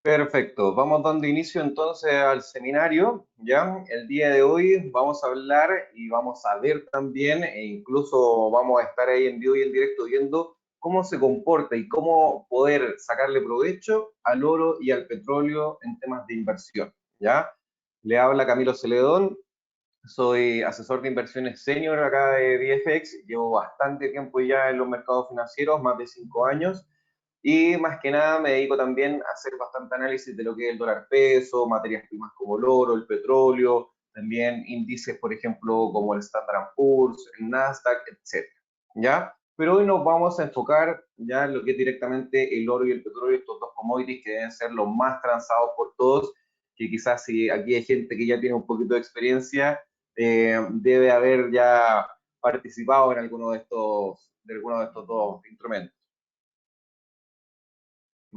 Perfecto, vamos dando inicio entonces al seminario, ¿ya? El día de hoy vamos a hablar y vamos a ver también, e incluso vamos a estar ahí en vivo y en directo viendo cómo se comporta y cómo poder sacarle provecho al oro y al petróleo en temas de inversión, ¿ya? Le habla Camilo Celedón, soy asesor de inversiones senior acá de VFX, llevo bastante tiempo ya en los mercados financieros, más de 5 años. Y más que nada me dedico también a hacer bastante análisis de lo que es el dólar peso, materias primas como el oro, el petróleo, también índices, por ejemplo, como el Standard Poor's, el Nasdaq, etcétera. ¿Ya? Pero hoy nos vamos a enfocar ya en lo que es directamente el oro y el petróleo, estos dos commodities que deben ser los más transados por todos, que quizás si aquí hay gente que ya tiene un poquito de experiencia, debe haber ya participado en alguno de estos dos instrumentos.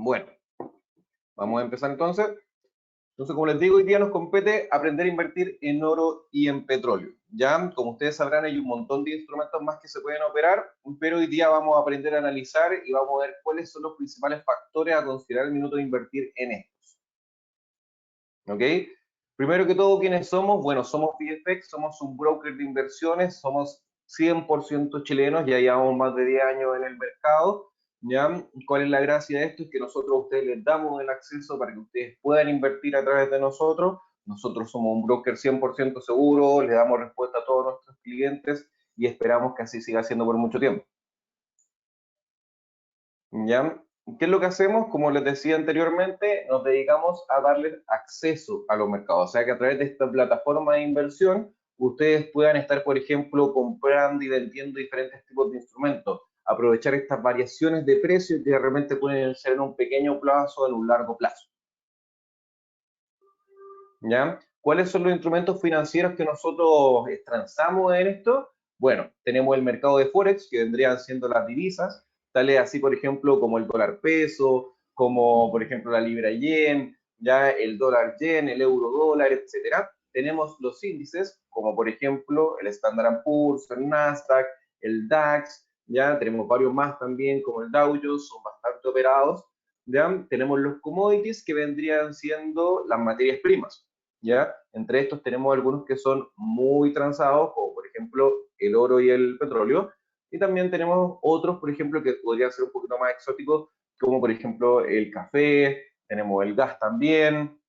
Bueno, vamos a empezar entonces. Entonces, como les digo, hoy día nos compete aprender a invertir en oro y en petróleo. Ya, como ustedes sabrán, hay un montón de instrumentos más que se pueden operar, pero hoy día vamos a aprender a analizar y vamos a ver cuáles son los principales factores a considerar al minuto de invertir en estos. ¿Ok? Primero que todo, ¿quiénes somos? Bueno, somos VFX, somos un broker de inversiones, somos 100% chilenos, ya llevamos más de 10 años en el mercado. ¿Ya? ¿Cuál es la gracia de esto? Es que nosotros a ustedes les damos el acceso para que ustedes puedan invertir a través de nosotros. Nosotros somos un broker 100% seguro, le damos respuesta a todos nuestros clientes y esperamos que así siga siendo por mucho tiempo. ¿Ya? ¿Qué es lo que hacemos? Como les decía anteriormente, nos dedicamos a darles acceso a los mercados. O sea, que a través de esta plataforma de inversión, ustedes puedan estar, por ejemplo, comprando y vendiendo diferentes tipos de instrumentos. Aprovechar estas variaciones de precios que realmente pueden ser en un pequeño plazo o en un largo plazo. ¿Ya? ¿Cuáles son los instrumentos financieros que nosotros transamos en esto? Bueno, tenemos el mercado de Forex, que vendrían siendo las divisas, tales así, por ejemplo, como el dólar peso, como, por ejemplo, la libra yen, ya el dólar yen, el euro dólar, etcétera. Tenemos los índices, como por ejemplo el Standard Poor's, el Nasdaq, el DAX, ya tenemos varios más también, como el Dow Jones, son bastante operados. ¿Ya? Tenemos los commodities, que vendrían siendo las materias primas. ¿Ya? Entre estos tenemos algunos que son muy transados, como por ejemplo el oro y el petróleo, y también tenemos otros, por ejemplo, que podrían ser un poquito más exóticos, como por ejemplo el café, tenemos el gas también,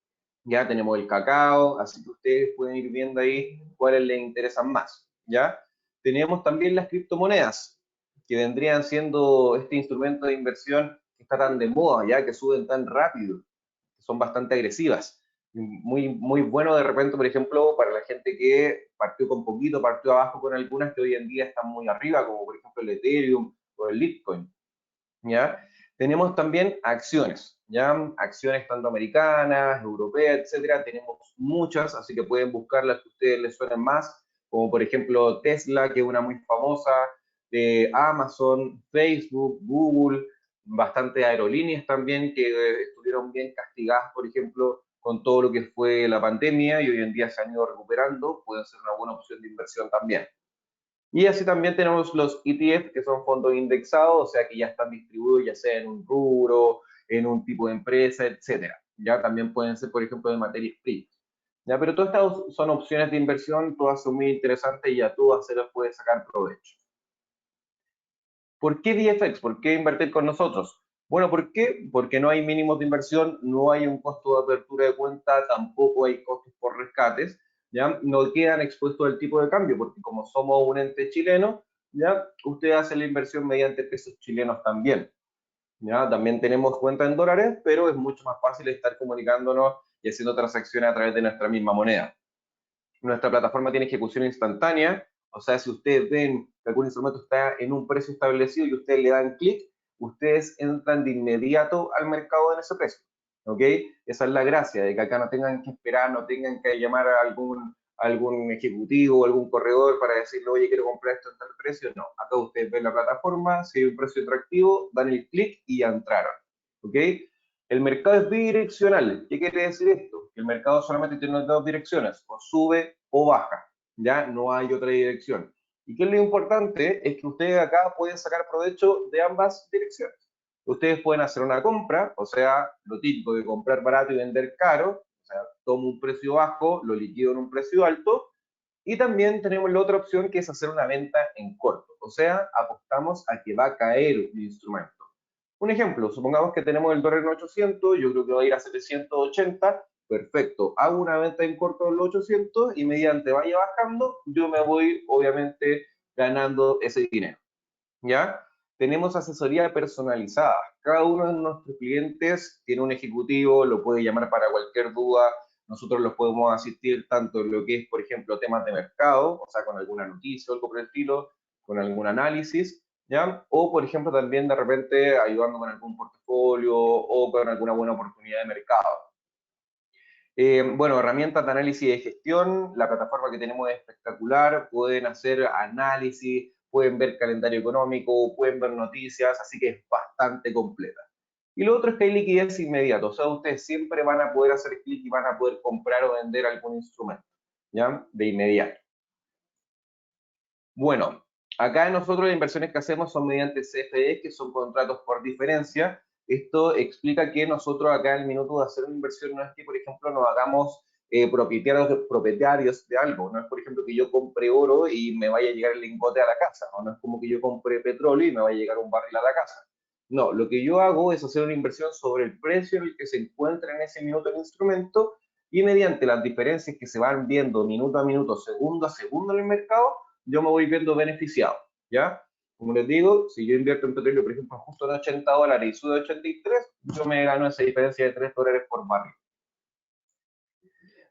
ya tenemos el cacao, así que ustedes pueden ir viendo ahí cuáles les interesan más, ¿ya? Tenemos también las criptomonedas, que vendrían siendo este instrumento de inversión que está tan de moda, ya que suben tan rápido, que son bastante agresivas. Muy bueno de repente, por ejemplo, para la gente que partió con poquito, partió abajo con algunas que hoy en día están muy arriba, como por ejemplo el Ethereum o el Bitcoin. ¿Ya? Tenemos también acciones, ¿ya? Acciones tanto americanas, europeas, etcétera. Tenemos muchas, así que pueden buscar las que a ustedes les suenen más, como por ejemplo Tesla, que es una muy famosa, Amazon, Facebook, Google, bastantes aerolíneas también que estuvieron bien castigadas, por ejemplo, con todo lo que fue la pandemia y hoy en día se han ido recuperando, pueden ser una buena opción de inversión también. Y así también tenemos los ETF, que son fondos indexados, o sea que ya están distribuidos ya sea en un rubro, en un tipo de empresa, etcétera. Ya también pueden ser, por ejemplo, de materias primas. Ya, pero todas estas son opciones de inversión, todas son muy interesantes y a todas se les puede sacar provecho. ¿Por qué VFX? ¿Por qué invertir con nosotros? Bueno, ¿por qué? Porque no hay mínimos de inversión, no hay un costo de apertura de cuenta, tampoco hay costos por rescates, ¿ya? No quedan expuestos al tipo de cambio, porque como somos un ente chileno, ¿ya? Usted hace la inversión mediante pesos chilenos también, ¿ya? También tenemos cuenta en dólares, pero es mucho más fácil estar comunicándonos y haciendo transacciones a través de nuestra misma moneda. Nuestra plataforma tiene ejecución instantánea, o sea, si ustedes ven que algún instrumento está en un precio establecido y ustedes le dan clic, ustedes entran de inmediato al mercado en ese precio. ¿Ok? Esa es la gracia, de que acá no tengan que esperar, no tengan que llamar a algún ejecutivo o algún corredor para decirle, oye, quiero comprar esto en tal precio. No, acá ustedes ven la plataforma, si hay un precio atractivo, dan el clic y ya entraron. ¿Ok? El mercado es bidireccional. ¿Qué quiere decir esto? Que el mercado solamente tiene dos direcciones, o sube o baja. Ya no hay otra dirección. ¿Y qué es lo importante? Es que ustedes acá pueden sacar provecho de ambas direcciones. Ustedes pueden hacer una compra, o sea, lo típico de comprar barato y vender caro, o sea, tomo un precio bajo, lo liquido en un precio alto, y también tenemos la otra opción que es hacer una venta en corto, o sea, apostamos a que va a caer el instrumento. Un ejemplo, supongamos que tenemos el dólar en 800, yo creo que va a ir a 780, perfecto, hago una venta en corto en los 800 y mediante vaya bajando, yo me voy obviamente ganando ese dinero. ¿Ya? Tenemos asesoría personalizada. Cada uno de nuestros clientes tiene un ejecutivo, lo puede llamar para cualquier duda. Nosotros los podemos asistir tanto en lo que es, por ejemplo, temas de mercado, o sea, con alguna noticia o algo por el estilo, con algún análisis, ¿ya? O, por ejemplo, también de repente ayudando con algún portafolio o con alguna buena oportunidad de mercado. Bueno, herramientas de análisis de gestión, la plataforma que tenemos es espectacular, pueden hacer análisis, pueden ver calendario económico, pueden ver noticias, así que es bastante completa. Y lo otro es que hay liquidez inmediata, o sea, ustedes siempre van a poder hacer clic y van a poder comprar o vender algún instrumento, ¿ya? De inmediato. Bueno, acá nosotros las inversiones que hacemos son mediante CFDs, que son contratos por diferencia. Esto explica que nosotros acá en el minuto de hacer una inversión no es que, por ejemplo, nos hagamos propietarios de algo. No es, por ejemplo, que yo compre oro y me vaya a llegar el lingote a la casa. ¿No? No es como que yo compre petróleo y me vaya a llegar un barril a la casa. No, lo que yo hago es hacer una inversión sobre el precio en el que se encuentra en ese minuto el instrumento y mediante las diferencias que se van viendo minuto a minuto, segundo a segundo en el mercado, yo me voy viendo beneficiado, ¿ya? Como les digo, si yo invierto en petróleo, por ejemplo, justo en $80 y sube a 83, yo me gano esa diferencia de $3 por barril.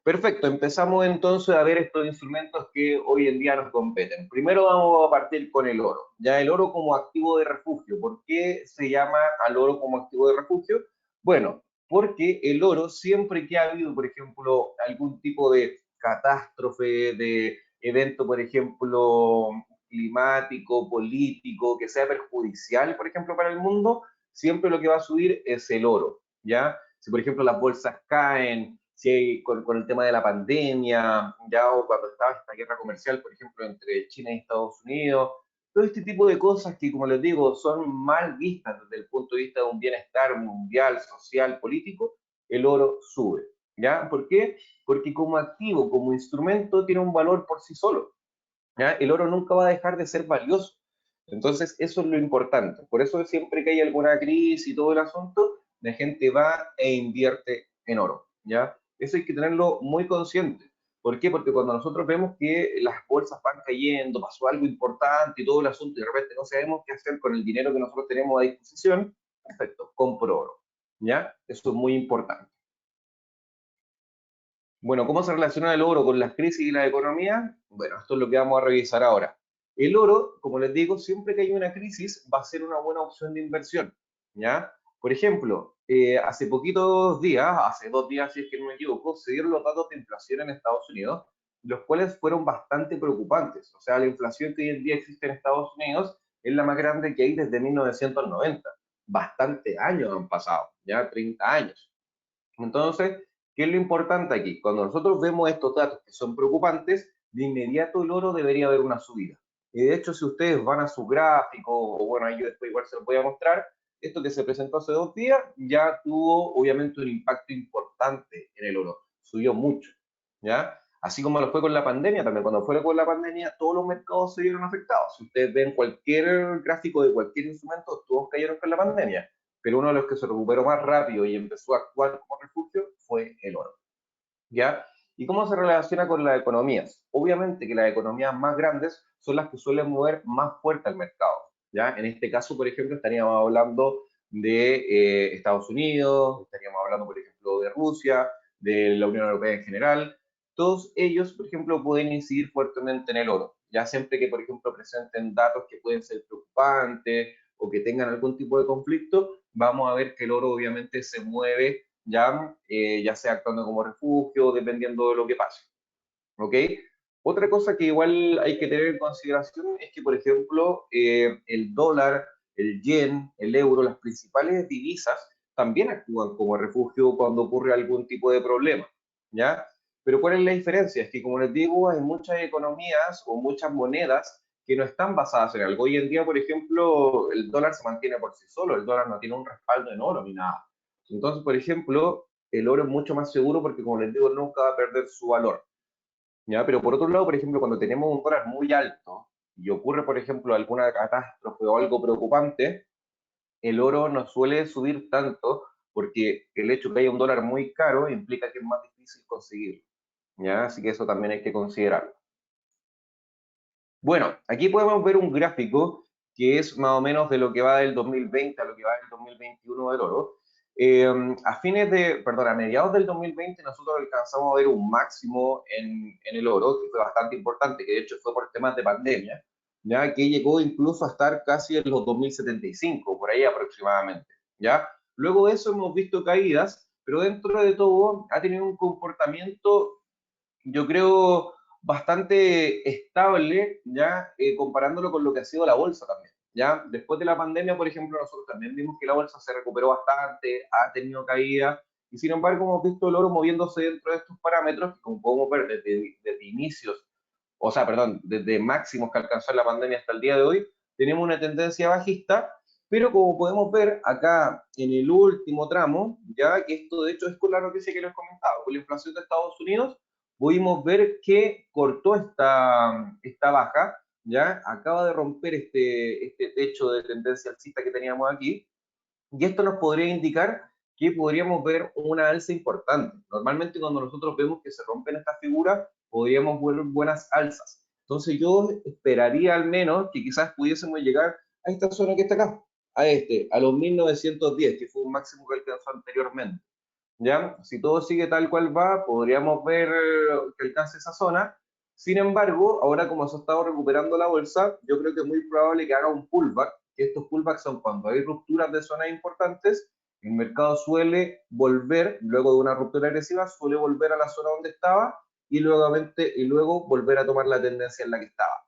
Perfecto, empezamos entonces a ver estos instrumentos que hoy en día nos competen. Primero vamos a partir con el oro. Ya el oro como activo de refugio. ¿Por qué se llama al oro como activo de refugio? Bueno, porque el oro siempre que ha habido, por ejemplo, algún tipo de catástrofe, de evento, por ejemplo, climático, político, que sea perjudicial, por ejemplo, para el mundo, siempre lo que va a subir es el oro, ¿ya? Si, por ejemplo, las bolsas caen, si hay, con el tema de la pandemia, ya o cuando estaba esta guerra comercial, por ejemplo, entre China y Estados Unidos, todo este tipo de cosas que, como les digo, son mal vistas desde el punto de vista de un bienestar mundial, social, político, el oro sube. ¿Ya? ¿Por qué? Porque como activo, como instrumento, tiene un valor por sí solo. ¿Ya? El oro nunca va a dejar de ser valioso. Entonces, eso es lo importante. Por eso siempre que hay alguna crisis y todo el asunto, la gente va e invierte en oro, ¿ya? Eso hay que tenerlo muy consciente. ¿Por qué? Porque cuando nosotros vemos que las bolsas van cayendo, pasó algo importante y todo el asunto y de repente no sabemos qué hacer con el dinero que nosotros tenemos a disposición, perfecto, compro oro, ¿ya? Eso es muy importante. Bueno, ¿cómo se relaciona el oro con las crisis y la economía? Bueno, esto es lo que vamos a revisar ahora. El oro, como les digo, siempre que hay una crisis va a ser una buena opción de inversión, ¿ya? Por ejemplo, hace poquitos días, hace 2 días si es que no me equivoco, se dieron los datos de inflación en Estados Unidos, los cuales fueron bastante preocupantes. O sea, la inflación que hoy en día existe en Estados Unidos es la más grande que hay desde 1990. Bastante años han pasado, ya 30 años. Entonces, ¿qué es lo importante aquí? Cuando nosotros vemos estos datos que son preocupantes, de inmediato el oro debería haber una subida. Y de hecho, si ustedes van a su gráfico, o bueno, ahí yo después igual se lo voy a mostrar, esto que se presentó hace 2 días ya tuvo obviamente un impacto importante en el oro. Subió mucho, ¿ya? Así como lo fue con la pandemia, también cuando fue con la pandemia, todos los mercados se vieron afectados. Si ustedes ven cualquier gráfico de cualquier instrumento, todos cayeron con la pandemia, pero uno de los que se recuperó más rápido y empezó a actuar como refugio fue el oro, ¿ya? ¿Y cómo se relaciona con las economías? Obviamente que las economías más grandes son las que suelen mover más fuerte al mercado, ¿ya? En este caso, por ejemplo, estaríamos hablando de Estados Unidos, estaríamos hablando, por ejemplo, de Rusia, de la Unión Europea en general. Todos ellos, por ejemplo, pueden incidir fuertemente en el oro, ya siempre que, por ejemplo, presenten datos que pueden ser preocupantes o que tengan algún tipo de conflicto, vamos a ver que el oro obviamente se mueve ya sea actuando como refugio, dependiendo de lo que pase. ¿Ok? Otra cosa que igual hay que tener en consideración es que, por ejemplo, el dólar, el yen, el euro, las principales divisas también actúan como refugio cuando ocurre algún tipo de problema, ¿ya? Pero ¿cuál es la diferencia? Es que, como les digo, hay muchas economías o muchas monedas que no están basadas en algo. Hoy en día, por ejemplo, el dólar se mantiene por sí solo, el dólar no tiene un respaldo en oro ni nada. Entonces, por ejemplo, el oro es mucho más seguro porque, como les digo, nunca va a perder su valor. ¿Ya? Pero por otro lado, por ejemplo, cuando tenemos un dólar muy alto y ocurre, por ejemplo, alguna catástrofe o algo preocupante, el oro no suele subir tanto porque el hecho de que haya un dólar muy caro implica que es más difícil conseguirlo. ¿Ya? Así que eso también hay que considerarlo. Bueno, aquí podemos ver un gráfico que es más o menos de lo que va del 2020 a lo que va del 2021 del oro. A mediados del 2020 nosotros alcanzamos a ver un máximo en el oro, que fue bastante importante, que de hecho fue por temas de pandemia, ya que llegó incluso a estar casi en los 2075, por ahí aproximadamente, ¿ya? Luego de eso hemos visto caídas, pero dentro de todo ha tenido un comportamiento, yo creo, bastante estable, ya comparándolo con lo que ha sido la bolsa también. ¿Ya? Después de la pandemia, por ejemplo, nosotros también vimos que la bolsa se recuperó bastante, ha tenido caída, y sin embargo hemos visto el oro moviéndose dentro de estos parámetros, que como podemos ver desde inicios, o sea, perdón, desde máximos que alcanzó en la pandemia hasta el día de hoy, tenemos una tendencia bajista, pero como podemos ver acá en el último tramo, ya que esto de hecho es con la noticia que les comentaba, con la inflación de Estados Unidos, pudimos ver que cortó esta baja, ¿ya? Acaba de romper este techo de tendencia alcista que teníamos aquí, y esto nos podría indicar que podríamos ver una alza importante. Normalmente cuando nosotros vemos que se rompen estas figuras, podríamos ver buenas alzas. Entonces yo esperaría al menos que quizás pudiésemos llegar a esta zona que está acá, a los 1910, que fue un máximo que alcanzó anteriormente. ¿Ya? Si todo sigue tal cual va, podríamos ver que alcance esa zona. Sin embargo, ahora como se ha estado recuperando la bolsa, yo creo que es muy probable que haga un pullback, que estos pullbacks son cuando hay rupturas de zonas importantes, el mercado suele volver, luego de una ruptura agresiva, suele volver a la zona donde estaba y luego volver a tomar la tendencia en la que estaba.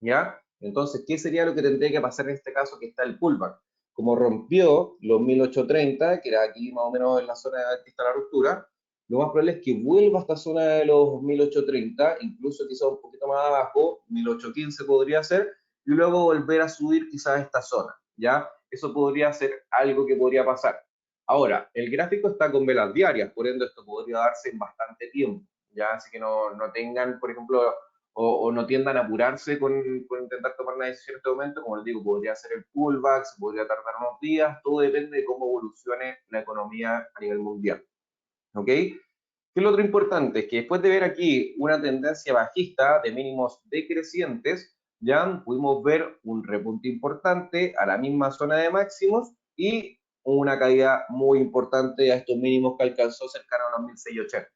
¿Ya? Entonces, ¿qué sería lo que tendría que pasar en este caso que está el pullback? Como rompió los 1830, que era aquí más o menos en la zona que está la ruptura, lo más probable es que vuelva a esta zona de los 1830, incluso quizás un poquito más abajo, 1815 podría ser, y luego volver a subir quizás a esta zona, ¿ya? Eso podría ser algo que podría pasar. Ahora, el gráfico está con velas diarias, por ende esto podría darse en bastante tiempo, ¿ya? Así que no tengan, por ejemplo, o no tiendan a apurarse con intentar tomar una decisión en este momento. Como les digo, podría ser el pullback, se podría tardar unos días, todo depende de cómo evolucione la economía a nivel mundial. ¿Ok? ¿Qué es lo otro importante? Es que después de ver aquí una tendencia bajista de mínimos decrecientes, ya pudimos ver un repunte importante a la misma zona de máximos y una caída muy importante a estos mínimos que alcanzó cercano a los 1680.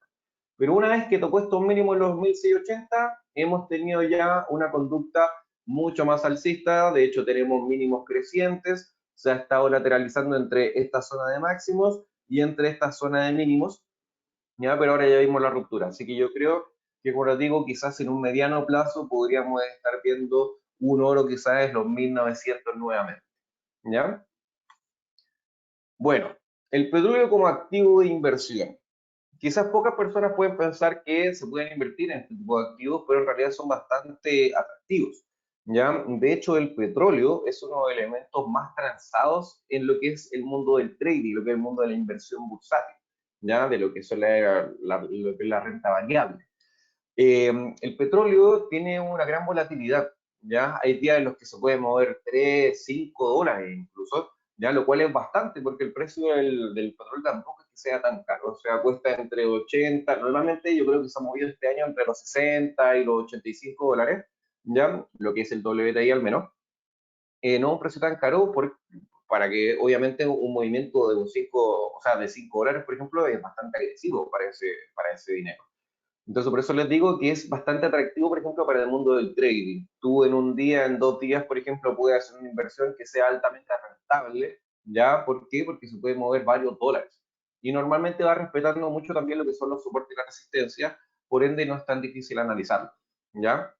Pero una vez que tocó estos mínimos en los 1680, hemos tenido ya una conducta mucho más alcista. De hecho, tenemos mínimos crecientes. Se ha estado lateralizando entre esta zona de máximos y entre esta zona de mínimos. ¿Ya? Pero ahora ya vimos la ruptura. Así que yo creo que, como les digo, quizás en un mediano plazo podríamos estar viendo un oro quizás en los 1900 nuevamente. ¿Ya? Bueno, el petróleo como activo de inversión. Quizás pocas personas pueden pensar que se pueden invertir en este tipo de activos, pero en realidad son bastante atractivos. ¿Ya? De hecho, el petróleo es uno de los elementos más transados en lo que es el mundo del trading, lo que es el mundo de la inversión bursátil, ¿ya? De lo que es lo que es la renta variable. El petróleo tiene una gran volatilidad, ¿ya? Hay días en los que se puede mover 3, 5 dólares incluso, ¿ya? Lo cual es bastante porque el precio del petróleo tampoco es que sea tan caro, o sea, cuesta entre 80, normalmente yo creo que se ha movido este año entre los 60 y los 85 dólares, ¿ya? Lo que es el WTI al menos. No un precio tan caro para que obviamente un movimiento de un 5, o sea, de 5 dólares, por ejemplo, es bastante agresivo para ese dinero. Entonces, por eso les digo que es bastante atractivo, por ejemplo, para el mundo del trading. Tú en un día, en 2 días, por ejemplo, puedes hacer una inversión que sea altamente rentable. ¿Ya? ¿Por qué? Porque se puede mover varios dólares. Y normalmente va respetando mucho también lo que son los soportes y la resistencia, por ende no es tan difícil analizarlo. ¿Ya?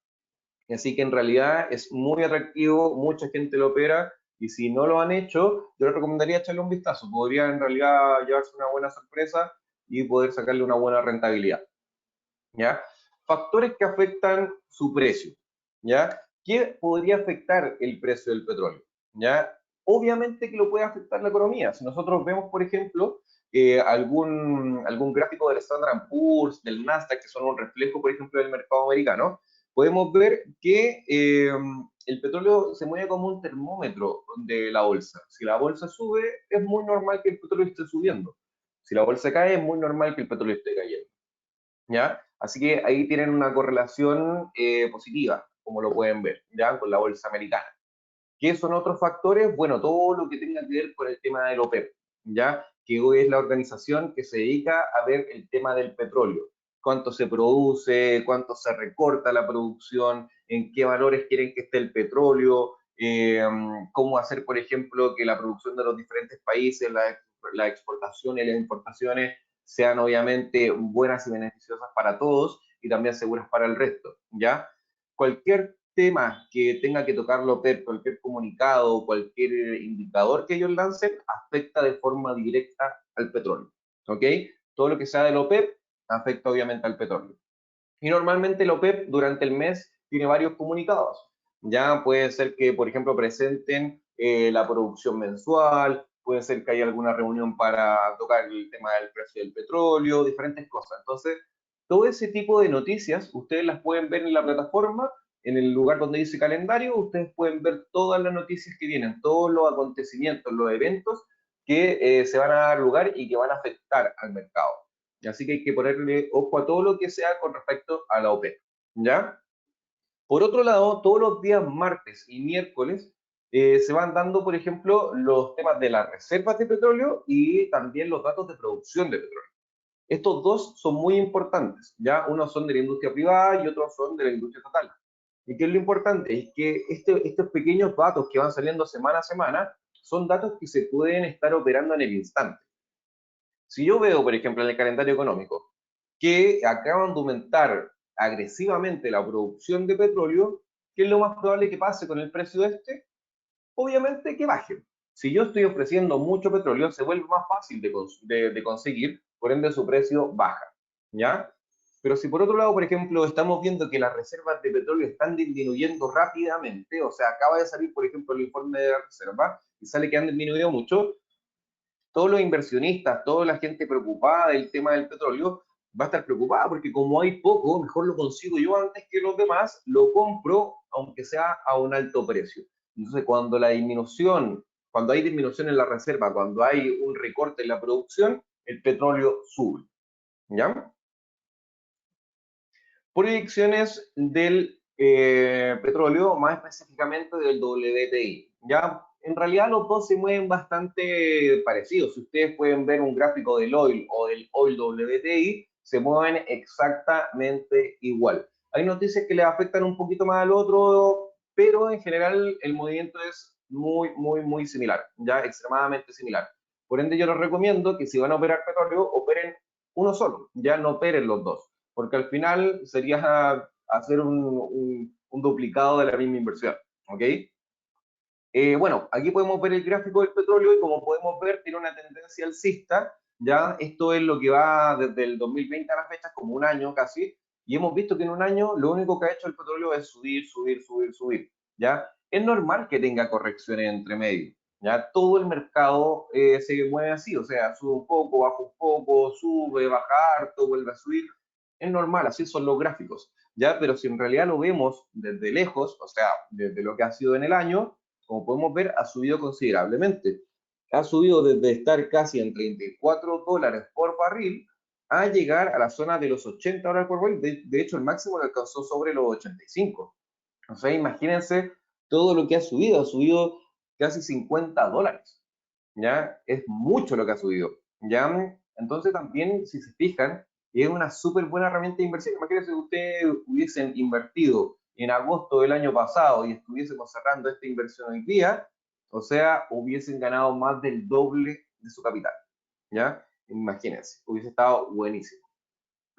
Así que en realidad es muy atractivo, mucha gente lo opera, y si no lo han hecho, yo les recomendaría echarle un vistazo. Podría en realidad llevarse una buena sorpresa y poder sacarle una buena rentabilidad. ¿Ya? Factores que afectan su precio, ¿ya? ¿Qué podría afectar el precio del petróleo? ¿Ya? Obviamente que lo puede afectar la economía. Si nosotros vemos, por ejemplo, algún gráfico del Standard Poor's, del Nasdaq, que son un reflejo, por ejemplo, del mercado americano, podemos ver que el petróleo se mueve como un termómetro de la bolsa. Si la bolsa sube, es muy normal que el petróleo esté subiendo. Si la bolsa cae, es muy normal que el petróleo esté cayendo. ¿Ya? Así que ahí tienen una correlación positiva, como lo pueden ver, ¿ya? Con la bolsa americana. ¿Qué son otros factores? Bueno, todo lo que tenga que ver con el tema del OPEP, ¿ya? Que hoy es la organización que se dedica a ver el tema del petróleo. Cuánto se produce, cuánto se recorta la producción, en qué valores quieren que esté el petróleo, cómo hacer, por ejemplo, que la producción de los diferentes países, la exportación y las importaciones sean obviamente buenas y beneficiosas para todos y también seguras para el resto, ¿ya? Cualquier tema que tenga que tocar la OPEP, cualquier comunicado, cualquier indicador que ellos lancen, afecta de forma directa al petróleo, ¿ok? Todo lo que sea del OPEP afecta obviamente al petróleo. Y normalmente el OPEP durante el mes tiene varios comunicados. Ya puede ser que, por ejemplo, presenten la producción mensual, puede ser que haya alguna reunión para tocar el tema del precio del petróleo, diferentes cosas. Entonces, todo ese tipo de noticias ustedes las pueden ver en la plataforma, en el lugar donde dice calendario, ustedes pueden ver todas las noticias que vienen, todos los acontecimientos, los eventos que se van a dar lugar y que van a afectar al mercado. Así que hay que ponerle ojo a todo lo que sea con respecto a la OPEP, ¿ya? Por otro lado, todos los días martes y miércoles se van dando, por ejemplo, los temas de las reservas de petróleo y también los datos de producción de petróleo. Estos dos son muy importantes, ¿ya? Unos son de la industria privada y otros son de la industria estatal. ¿Y qué es lo importante? Es que estos pequeños datos que van saliendo semana a semana son datos que se pueden estar operando en el instante. Si yo veo, por ejemplo, en el calendario económico, que acaban de aumentar agresivamente la producción de petróleo, ¿qué es lo más probable que pase con el precio de este? Obviamente que baje. Si yo estoy ofreciendo mucho petróleo, se vuelve más fácil de conseguir, por ende su precio baja, ¿ya? Pero si por otro lado, por ejemplo, estamos viendo que las reservas de petróleo están disminuyendo rápidamente, o sea, acaba de salir, por ejemplo, el informe de la reserva y sale que han disminuido mucho, todos los inversionistas, toda la gente preocupada del tema del petróleo, va a estar preocupada porque como hay poco, mejor lo consigo yo antes que los demás, lo compro aunque sea a un alto precio. Entonces, cuando hay disminución en la reserva, cuando hay un recorte en la producción, el petróleo sube. ¿Ya? Proyecciones del petróleo, más específicamente del WTI. ¿Ya? En realidad los dos se mueven bastante parecidos. Si ustedes pueden ver un gráfico del oil o del oil WTI, se mueven exactamente igual. Hay noticias que le afectan un poquito más al otro, pero en general el movimiento es muy similar, ya extremadamente similar. Por ende, yo les recomiendo que si van a operar petróleo, operen uno solo, ya no operen los dos, porque al final sería hacer un duplicado de la misma inversión, ¿ok? Bueno, aquí podemos ver el gráfico del petróleo y como podemos ver tiene una tendencia alcista, ya esto es lo que va desde el 2020 a la fecha, como un año casi, y hemos visto que en un año lo único que ha hecho el petróleo es subir, ya. Es normal que tenga correcciones entre medio, ya todo el mercado se mueve así, o sea, sube un poco, baja un poco, sube, baja harto, vuelve a subir, es normal, así son los gráficos, ya, pero si en realidad lo vemos desde lejos, o sea, desde lo que ha sido en el año, como podemos ver, ha subido considerablemente. Ha subido desde estar casi en $34 por barril a llegar a la zona de los $80 por barril. De hecho, el máximo lo alcanzó sobre los 85. O sea, imagínense todo lo que ha subido casi $50. ¿Ya? Es mucho lo que ha subido. ¿Ya? Entonces también, si se fijan, es una súper buena herramienta de inversión. Imagínense que ustedes hubiesen invertido en agosto del año pasado y estuviésemos cerrando esta inversión hoy día, o sea, hubiesen ganado más del doble de su capital. ¿Ya? Imagínense, hubiese estado buenísimo.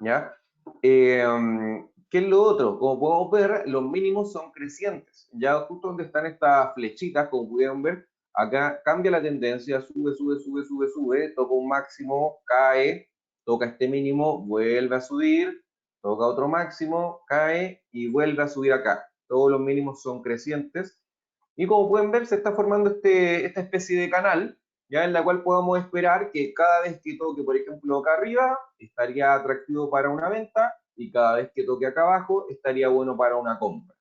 ¿Ya? ¿Qué es lo otro? Como podemos ver, los mínimos son crecientes. Ya justo donde están estas flechitas, como pudieron ver, acá cambia la tendencia, sube, toca un máximo, cae, toca este mínimo, vuelve a subir, toca otro máximo, cae y vuelve a subir acá. todos los mínimos son crecientes. Y como pueden ver, se está formando esta especie de canal, ya en la cual podamos esperar que cada vez que toque, por ejemplo, acá arriba, estaría atractivo para una venta, y cada vez que toque acá abajo, estaría bueno para una compra.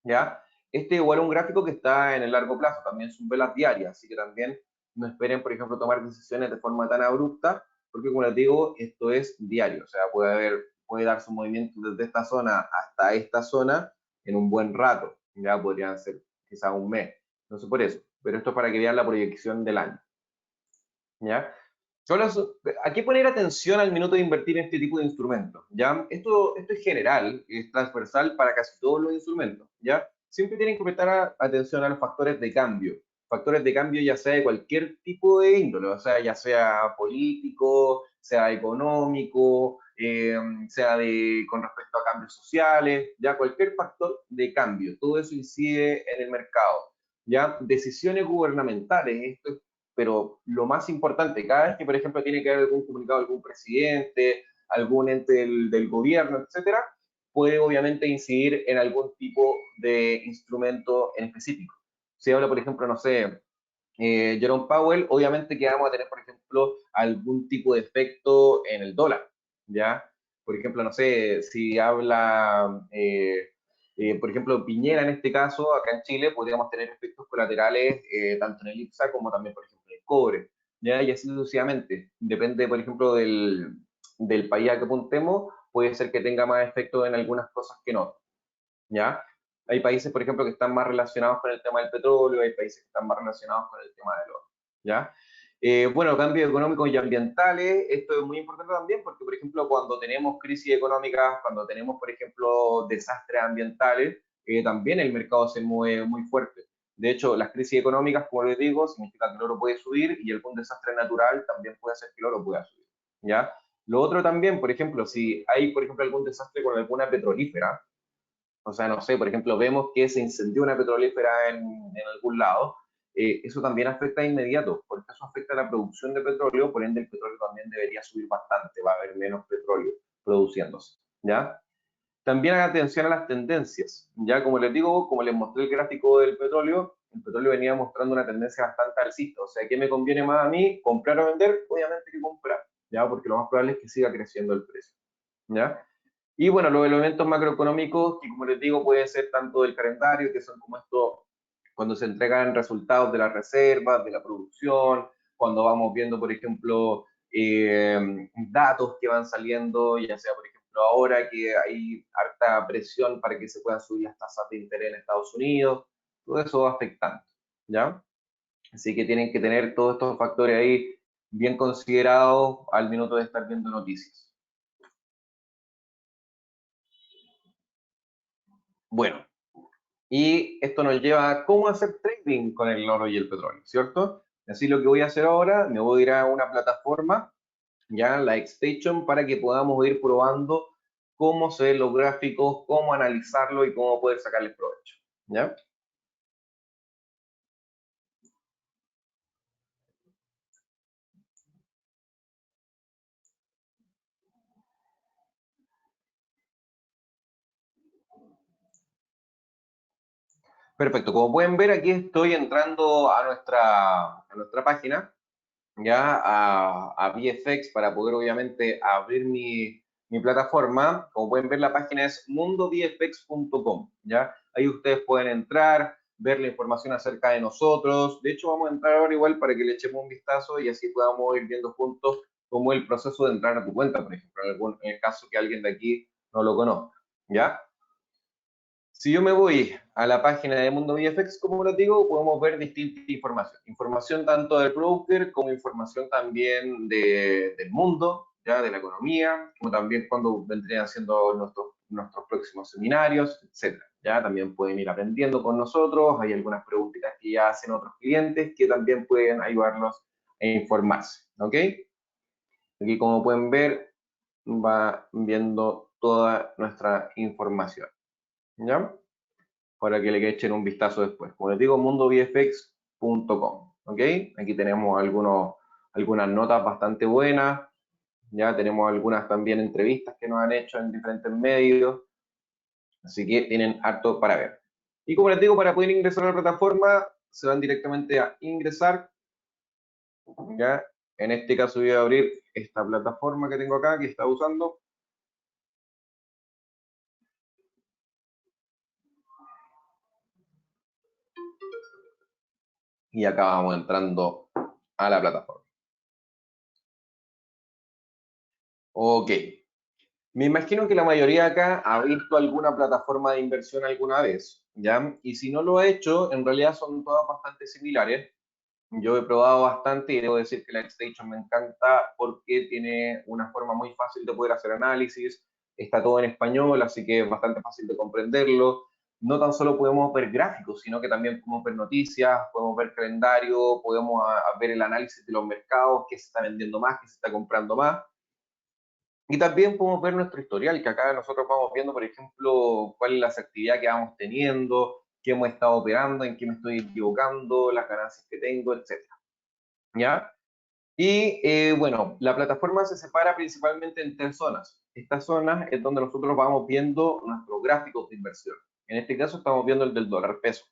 ¿Ya? Este igual es un gráfico que está en el largo plazo, también son velas diarias, así que también no esperen, por ejemplo, tomar decisiones de forma tan abrupta, porque como les digo, esto es diario, o sea, puede darse un movimiento desde esta zona hasta esta zona en un buen rato, ya podrían ser quizás un mes, no sé por eso, pero esto es para que vean la proyección del año, ¿ya? Solo hay que poner atención al minuto de invertir en este tipo de instrumentos, ¿ya? Esto es general, es transversal para casi todos los instrumentos, ¿ya? Siempre tienen que prestar atención a los factores de cambio ya sea de cualquier tipo de índole, o sea, ya sea político, sea económico, sea con respecto a cambios sociales, ya cualquier factor de cambio, todo eso incide en el mercado, ¿ya? Decisiones gubernamentales, esto es pero lo más importante, cada vez que, por ejemplo, tiene que haber algún comunicado de algún presidente, algún ente del gobierno, etcétera, puede obviamente incidir en algún tipo de instrumento en específico. Si habla, por ejemplo, no sé, Jerome Powell, obviamente que vamos a tener, por ejemplo, algún tipo de efecto en el dólar, ¿ya? Por ejemplo, no sé, si habla, por ejemplo, Piñera en este caso, acá en Chile, podríamos tener efectos colaterales tanto en el IPSA como también, por ejemplo, en el cobre, ¿ya? Y así sucesivamente. Depende, por ejemplo, del país a que apuntemos, puede ser que tenga más efecto en algunas cosas que no, ¿ya? Hay países, por ejemplo, que están más relacionados con el tema del petróleo, hay países que están más relacionados con el tema del oro, ¿ya? Bueno, cambios económicos y ambientales, esto es muy importante también porque, por ejemplo, cuando tenemos crisis económicas, cuando tenemos, por ejemplo, desastres ambientales, también el mercado se mueve muy fuerte. De hecho, las crisis económicas, como les digo, significa que el oro puede subir y algún desastre natural también puede hacer que el oro pueda subir, ¿ya? Lo otro también, por ejemplo, si hay, por ejemplo, algún desastre con alguna petrolífera, o sea, no sé, por ejemplo, vemos que se incendió una petrolífera en algún lado, eso también afecta de inmediato, porque eso afecta a la producción de petróleo, por ende el petróleo también debería subir bastante, va a haber menos petróleo produciéndose, ¿ya? También hagan atención a las tendencias, ya como les digo, como les mostré el gráfico del petróleo, el petróleo venía mostrando una tendencia bastante alcista, o sea, ¿qué me conviene más a mí, comprar o vender? Obviamente que comprar, ¿ya? Porque lo más probable es que siga creciendo el precio, ¿ya? Y bueno, los elementos macroeconómicos, que como les digo, pueden ser tanto del calendario, que son como esto, cuando se entregan resultados de las reservas, de la producción, cuando vamos viendo, por ejemplo, datos que van saliendo, ya sea, por ejemplo, ahora que hay harta presión para que se puedan subir las tasas de interés en Estados Unidos, todo eso va afectando, ¿ya? Así que tienen que tener todos estos factores ahí bien considerados al minuto de estar viendo noticias. Bueno, y esto nos lleva a cómo hacer trading con el oro y el petróleo, ¿cierto? Así lo que voy a hacer ahora, me voy a ir a una plataforma, ya la Xstation, para que podamos ir probando cómo se ven los gráficos, cómo analizarlo y cómo poder sacarles provecho, ¿ya? Perfecto, como pueden ver aquí estoy entrando a nuestra página, ya a VFX para poder obviamente abrir mi plataforma. Como pueden ver, la página es mundovfx.com, ¿ya? Ahí ustedes pueden entrar, ver la información acerca de nosotros. De hecho, vamos a entrar ahora igual para que le echemos un vistazo y así podamos ir viendo juntos cómo es el proceso de entrar a tu cuenta, por ejemplo, en el caso que alguien de aquí no lo conozca, ¿ya? Si yo me voy a la página de Mundo VFX, como les digo, podemos ver distinta información. Información tanto del broker como información también del mundo, ya de la economía, como también cuando vendrían haciendo nuestros próximos seminarios, etcétera. Ya también pueden ir aprendiendo con nosotros. Hay algunas preguntitas que ya hacen otros clientes que también pueden ayudarnos a informarse. ¿Ok? Aquí, como pueden ver, va viendo toda nuestra información. ¿Ya? Para que le echen un vistazo después. Como les digo, mundovfx.com, ¿ok? Aquí tenemos algunas notas bastante buenas, ya tenemos algunas también entrevistas que nos han hecho en diferentes medios, Así que tienen harto para ver. Y como les digo, para poder ingresar a la plataforma, se van directamente a ingresar, ¿ya? En este caso voy a abrir esta plataforma que tengo acá, que está usando. Y acá vamos entrando a la plataforma. Ok. Me imagino que la mayoría acá ha visto alguna plataforma de inversión alguna vez, ¿ya? Y si no lo ha hecho, en realidad son todas bastante similares. Yo he probado bastante y debo decir que la Xstation me encanta porque tiene una forma muy fácil de poder hacer análisis, está todo en español, así que es bastante fácil de comprenderlo. No tan solo podemos ver gráficos, sino que también podemos ver noticias, podemos ver calendario, podemos ver el análisis de los mercados, qué se está vendiendo más, qué se está comprando más. Y también podemos ver nuestro historial, que acá nosotros vamos viendo, por ejemplo, cuál es la actividad que vamos teniendo, qué hemos estado operando, en qué me estoy equivocando, las ganancias que tengo, etcétera. ¿Ya? Y bueno, la plataforma se separa principalmente en tres zonas. Estas zonas es donde nosotros vamos viendo nuestros gráficos de inversión. En este caso estamos viendo el del dólar peso,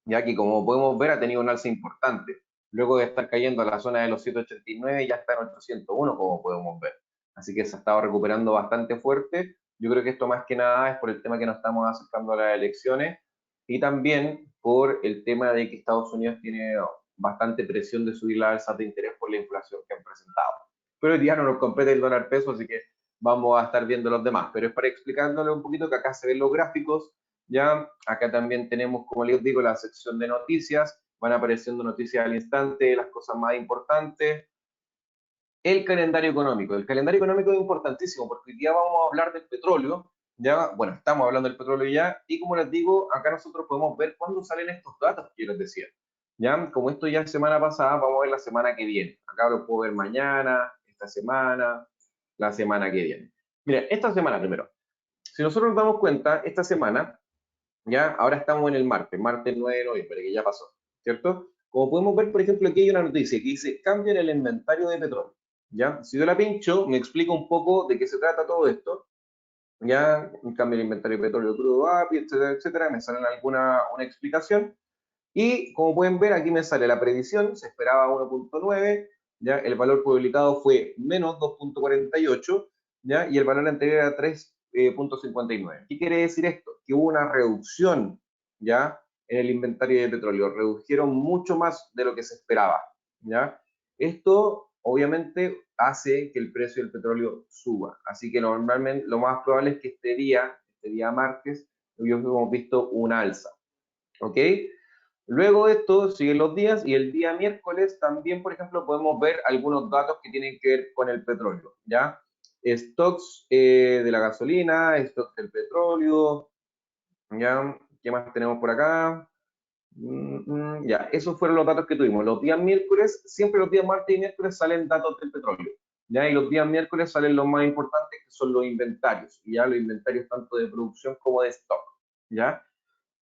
ya que como podemos ver ha tenido un alza importante. Luego de estar cayendo a la zona de los 789 ya está en 801, como podemos ver. Así que se ha estado recuperando bastante fuerte. Yo creo que esto más que nada es por el tema que nos estamos acercando a las elecciones y también por el tema de que Estados Unidos tiene bastante presión de subir las alzas de interés por la inflación que han presentado. Pero hoy día no nos compete el dólar peso, así que vamos a estar viendo los demás. Pero es para explicándole un poquito que acá se ven los gráficos. Ya, acá también tenemos, como les digo, la sección de noticias, van apareciendo noticias al instante, las cosas más importantes. El calendario económico. El calendario económico es importantísimo porque hoy día vamos a hablar del petróleo, ya, bueno, estamos hablando del petróleo ya, y como les digo, acá nosotros podemos ver cuándo salen estos datos que yo les decía. Ya, como esto ya es semana pasada, vamos a ver la semana que viene. Acá lo puedo ver mañana, esta semana, la semana que viene. Mira, esta semana primero. Si nosotros nos damos cuenta, esta semana ¿ya? Ahora estamos en el martes 9 de noviembre, que ya pasó, ¿cierto? Como podemos ver, por ejemplo, aquí hay una noticia que dice, cambio en el inventario de petróleo, ¿ya? Si yo la pincho, me explica un poco de qué se trata todo esto, ¿ya? Un cambio en el inventario de petróleo crudo, API, etcétera, etcétera, me sale una explicación, y como pueden ver, aquí me sale la predicción, se esperaba 1.9, ¿ya? El valor publicado fue menos 2.48, ¿ya? Y el valor anterior era 3.59. ¿Qué quiere decir esto? Que hubo una reducción, ¿ya? En el inventario de petróleo, redujeron mucho más de lo que se esperaba, ¿ya? Esto obviamente hace que el precio del petróleo suba, así que normalmente lo más probable es que este día martes, hoy hemos visto un alza, ¿ok? Luego de esto siguen los días y el día miércoles también, por ejemplo, podemos ver algunos datos que tienen que ver con el petróleo, ¿ya? Stocks de la gasolina, stocks del petróleo, ¿ya? ¿Qué más tenemos por acá? Ya, esos fueron los datos que tuvimos. Los días miércoles, siempre los días martes y miércoles salen datos del petróleo, ¿ya? Y los días miércoles salen los más importantes, que son los inventarios, ¿ya? Los inventarios tanto de producción como de stock, ¿ya?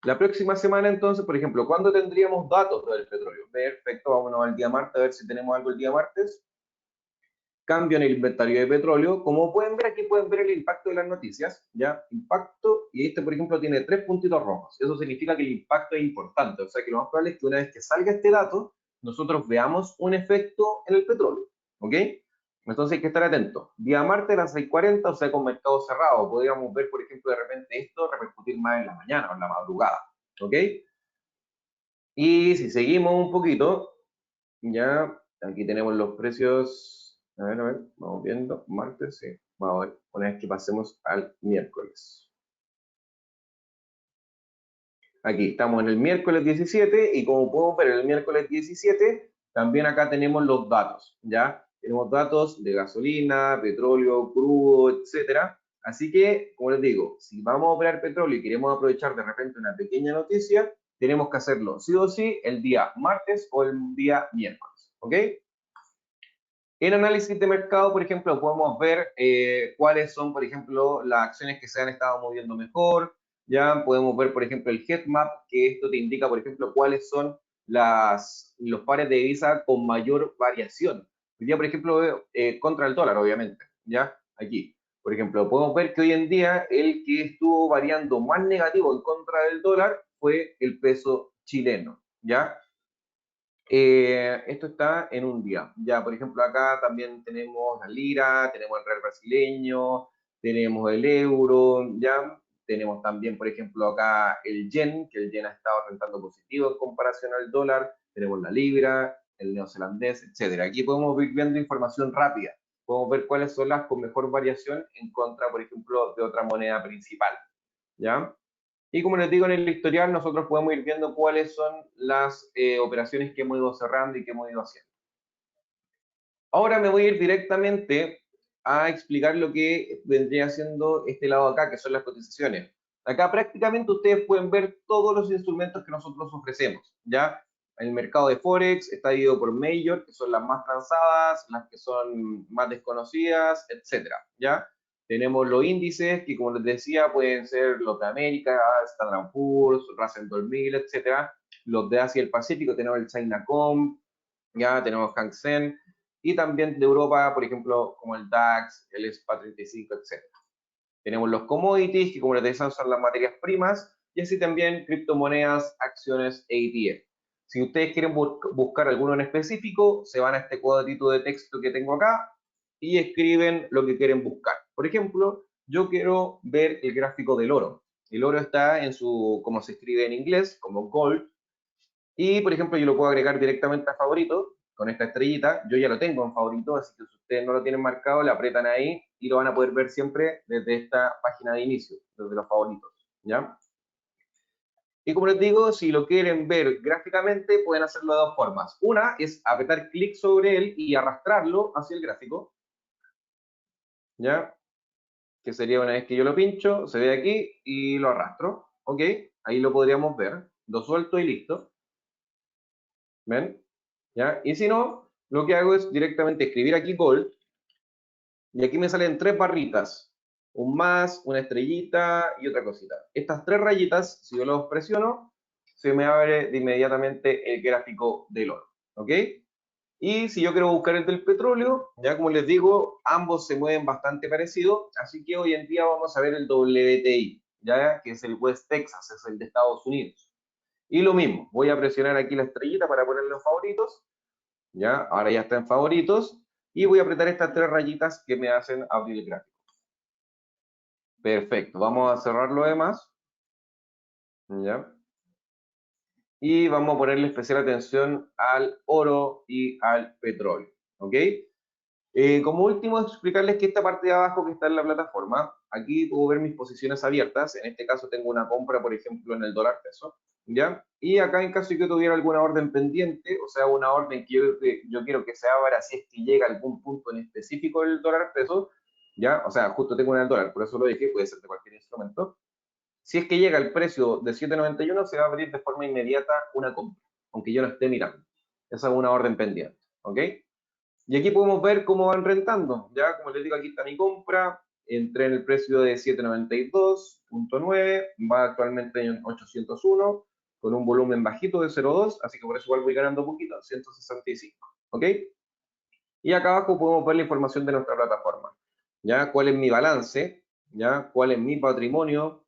La próxima semana, entonces, por ejemplo, ¿cuándo tendríamos datos del petróleo? Perfecto, vámonos al día martes a ver si tenemos algo el día martes. Cambio en el inventario de petróleo. Como pueden ver, aquí pueden ver el impacto de las noticias, ¿ya? Impacto, y este, por ejemplo, tiene 3 puntitos rojos. Eso significa que el impacto es importante. O sea, que lo más probable es que una vez que salga este dato, nosotros veamos un efecto en el petróleo, ¿ok? Entonces hay que estar atentos. Día martes a las 6:40, o sea, con mercado cerrado. Podríamos ver, por ejemplo, de repente esto repercutir más en la mañana o en la madrugada, ¿ok? Y si seguimos un poquito, ya aquí tenemos los precios. A ver, vamos viendo. Martes, sí. Vamos a ver, una vez que pasemos al miércoles. Aquí estamos en el miércoles 17 y como podemos ver, el miércoles 17 también acá tenemos los datos, ¿ya? Tenemos datos de gasolina, petróleo, crudo, etcétera. Así que, como les digo, si vamos a operar petróleo y queremos aprovechar de repente una pequeña noticia, tenemos que hacerlo sí o sí el día martes o el día miércoles, ¿ok? En análisis de mercado, por ejemplo, podemos ver cuáles son, por ejemplo, las acciones que se han estado moviendo mejor. Ya podemos ver, por ejemplo, el heatmap, que esto te indica, por ejemplo, cuáles son los pares de divisa con mayor variación. Hoy día, por ejemplo, contra el dólar, obviamente, ¿ya? Aquí. Por ejemplo, podemos ver que hoy en día el que estuvo variando más negativo en contra del dólar fue el peso chileno, ¿ya? Esto está en un día. Ya, por ejemplo, acá también tenemos la lira, tenemos el real brasileño, tenemos el euro, ya. Tenemos también, por ejemplo, acá el yen, que el yen ha estado rentando positivo en comparación al dólar. Tenemos la libra, el neozelandés, etcétera. Aquí podemos ir viendo información rápida. Podemos ver cuáles son las con mejor variación en contra, por ejemplo, de otra moneda principal, ¿ya? Y como les digo, en el historial nosotros podemos ir viendo cuáles son las operaciones que hemos ido cerrando y que hemos ido haciendo. Ahora me voy a ir directamente a explicar lo que vendría siendo este lado acá, que son las cotizaciones. Acá prácticamente ustedes pueden ver todos los instrumentos que nosotros ofrecemos, ¿ya? El mercado de Forex está dividido por Major, que son las más transadas, las que son más desconocidas, etcétera, ¿ya? Tenemos los índices, que como les decía, pueden ser los de América, Standard & Poor's, Russell 2000, etcétera. Los de Asia y el Pacífico, tenemos el China.com, ya tenemos Hang Seng, y también de Europa, por ejemplo, como el DAX, el SPA 35, etc. Tenemos los commodities, que como les decía, son las materias primas, y así también criptomonedas, acciones e ETF. Si ustedes quieren buscar alguno en específico, se van a este cuadrito de texto que tengo acá y escriben lo que quieren buscar. Por ejemplo, yo quiero ver el gráfico del oro. El oro está en su, como se escribe en inglés, como gold, y, por ejemplo, yo lo puedo agregar directamente a favorito con esta estrellita. Yo ya lo tengo en favorito, así que si ustedes no lo tienen marcado, le aprietan ahí y lo van a poder ver siempre desde esta página de inicio, desde los favoritos, ¿ya? Y como les digo, si lo quieren ver gráficamente, pueden hacerlo de dos formas. Una es apretar clic sobre él y arrastrarlo hacia el gráfico, ¿ya? Que sería una vez que yo lo pincho, se ve aquí y lo arrastro, ¿ok? Ahí lo podríamos ver, lo suelto y listo. ¿Ven? ¿Ya? Y si no, lo que hago es directamente escribir aquí Gold y aquí me salen tres barritas, un más, una estrellita y otra cosita. Estas tres rayitas, si yo los presiono, se me abre de inmediatamente el gráfico del oro, ¿ok? Y si yo quiero buscar el del petróleo, ya como les digo, ambos se mueven bastante parecido, así que hoy en día vamos a ver el WTI, ya que es el West Texas, es el de Estados Unidos. Y lo mismo, voy a presionar aquí la estrellita para poner los favoritos, ¿ya? Ahora ya está en favoritos, y voy a apretar estas tres rayitas que me hacen abrir el gráfico. Perfecto, vamos a cerrar lo demás, ¿ya? Y vamos a ponerle especial atención al oro y al petróleo, ¿ok? Como último, explicarles que esta parte de abajo que está en la plataforma, aquí puedo ver mis posiciones abiertas. En este caso tengo una compra, por ejemplo, en el dólar peso, ¿ya? Y acá en caso de que tuviera alguna orden pendiente, o sea, una orden que yo quiero que se abra si es que llega a algún punto en específico del dólar peso, ¿ya? O sea, justo tengo una del dólar, por eso lo dije, puede ser de cualquier instrumento. Si es que llega el precio de 7.91, se va a abrir de forma inmediata una compra, aunque yo no esté mirando. Esa es una orden pendiente, ¿ok? Y aquí podemos ver cómo van rentando. Ya, como les digo, aquí está mi compra. Entré en el precio de 792.9, va actualmente en 801, con un volumen bajito de 0,2, así que por eso igual voy ganando poquito, 165. ¿Ok? Y acá abajo podemos ver la información de nuestra plataforma. ¿Ya? ¿Cuál es mi balance? ¿Ya? ¿Cuál es mi patrimonio?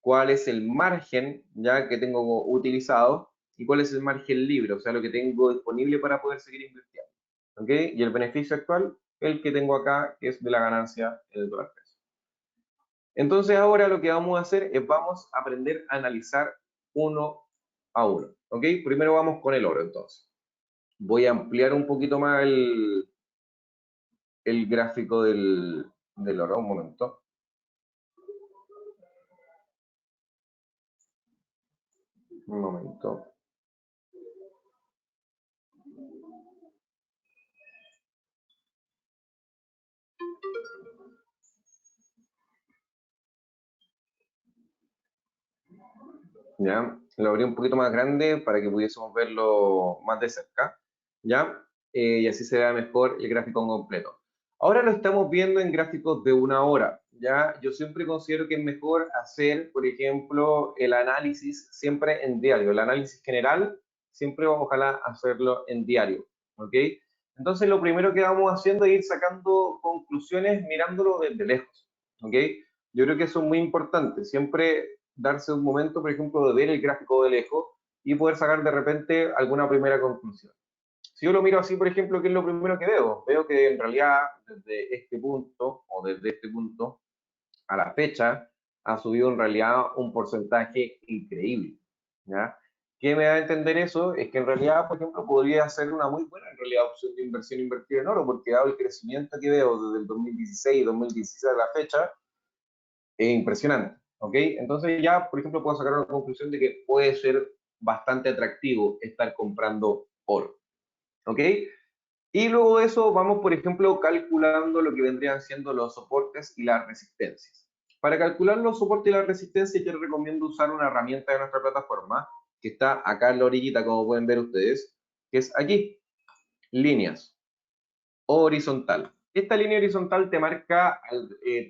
¿Cuál es el margen ya que tengo utilizado? ¿Y cuál es el margen libre? O sea, lo que tengo disponible para poder seguir invirtiendo. ¿Ok? Y el beneficio actual, el que tengo acá, que es de la ganancia del dólar peso. Entonces ahora lo que vamos a hacer es vamos a aprender a analizar uno a uno. ¿Ok? Primero vamos con el oro entonces. Voy a ampliar un poquito más el gráfico del oro. Un momento. Un momento. ¿Ya? Lo abrí un poquito más grande para que pudiésemos verlo más de cerca, ¿ya? Y así se vea mejor el gráfico completo. Ahora lo estamos viendo en gráficos de una hora, ¿ya? Yo siempre considero que es mejor hacer, por ejemplo, el análisis siempre en diario, el análisis general, siempre ojalá hacerlo en diario, ¿ok? Entonces lo primero que vamos haciendo es ir sacando conclusiones mirándolo desde lejos. ¿ok? Yo creo que eso es muy importante, siempre darse un momento, por ejemplo, de ver el gráfico de lejos y poder sacar de repente alguna primera conclusión. Si yo lo miro así, por ejemplo, ¿qué es lo primero que veo? Veo que en realidad desde este punto o desde este punto a la fecha ha subido en realidad un porcentaje increíble, ¿ya? ¿Qué me da a entender eso? Es que en realidad, por ejemplo, podría ser una muy buena en realidad opción de inversión invertir en oro, porque dado el crecimiento que veo desde el 2016 2016 a la fecha, es impresionante, ¿ok? Entonces ya, por ejemplo, puedo sacar una conclusión de que puede ser bastante atractivo estar comprando oro, ¿ok? Y luego de eso vamos, por ejemplo, calculando lo que vendrían siendo los soportes y las resistencias. Para calcular los soportes y las resistencias, yo les recomiendo usar una herramienta de nuestra plataforma, que está acá en la orillita, como pueden ver ustedes, que es aquí, líneas, horizontal. Esta línea horizontal te marca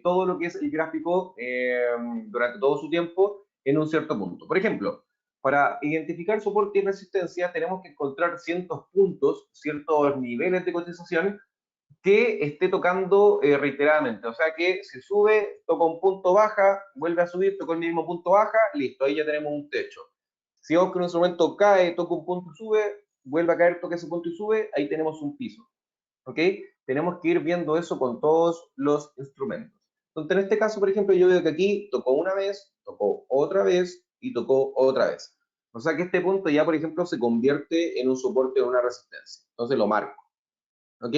todo lo que es el gráfico durante todo su tiempo en un cierto punto. Por ejemplo, para identificar soporte y resistencia tenemos que encontrar ciertos puntos, ciertos niveles de cotización que esté tocando reiteradamente. O sea que si sube, toca un punto baja, vuelve a subir, toca el mismo punto baja, listo, ahí ya tenemos un techo. Si vemos que un instrumento cae, toca un punto y sube, vuelve a caer, toca ese punto y sube, ahí tenemos un piso. ¿Ok? Tenemos que ir viendo eso con todos los instrumentos. Entonces, en este caso, por ejemplo, yo veo que aquí tocó una vez, tocó otra vez y tocó otra vez. O sea que este punto ya, por ejemplo, se convierte en un soporte o una resistencia. Entonces lo marco. ¿Ok?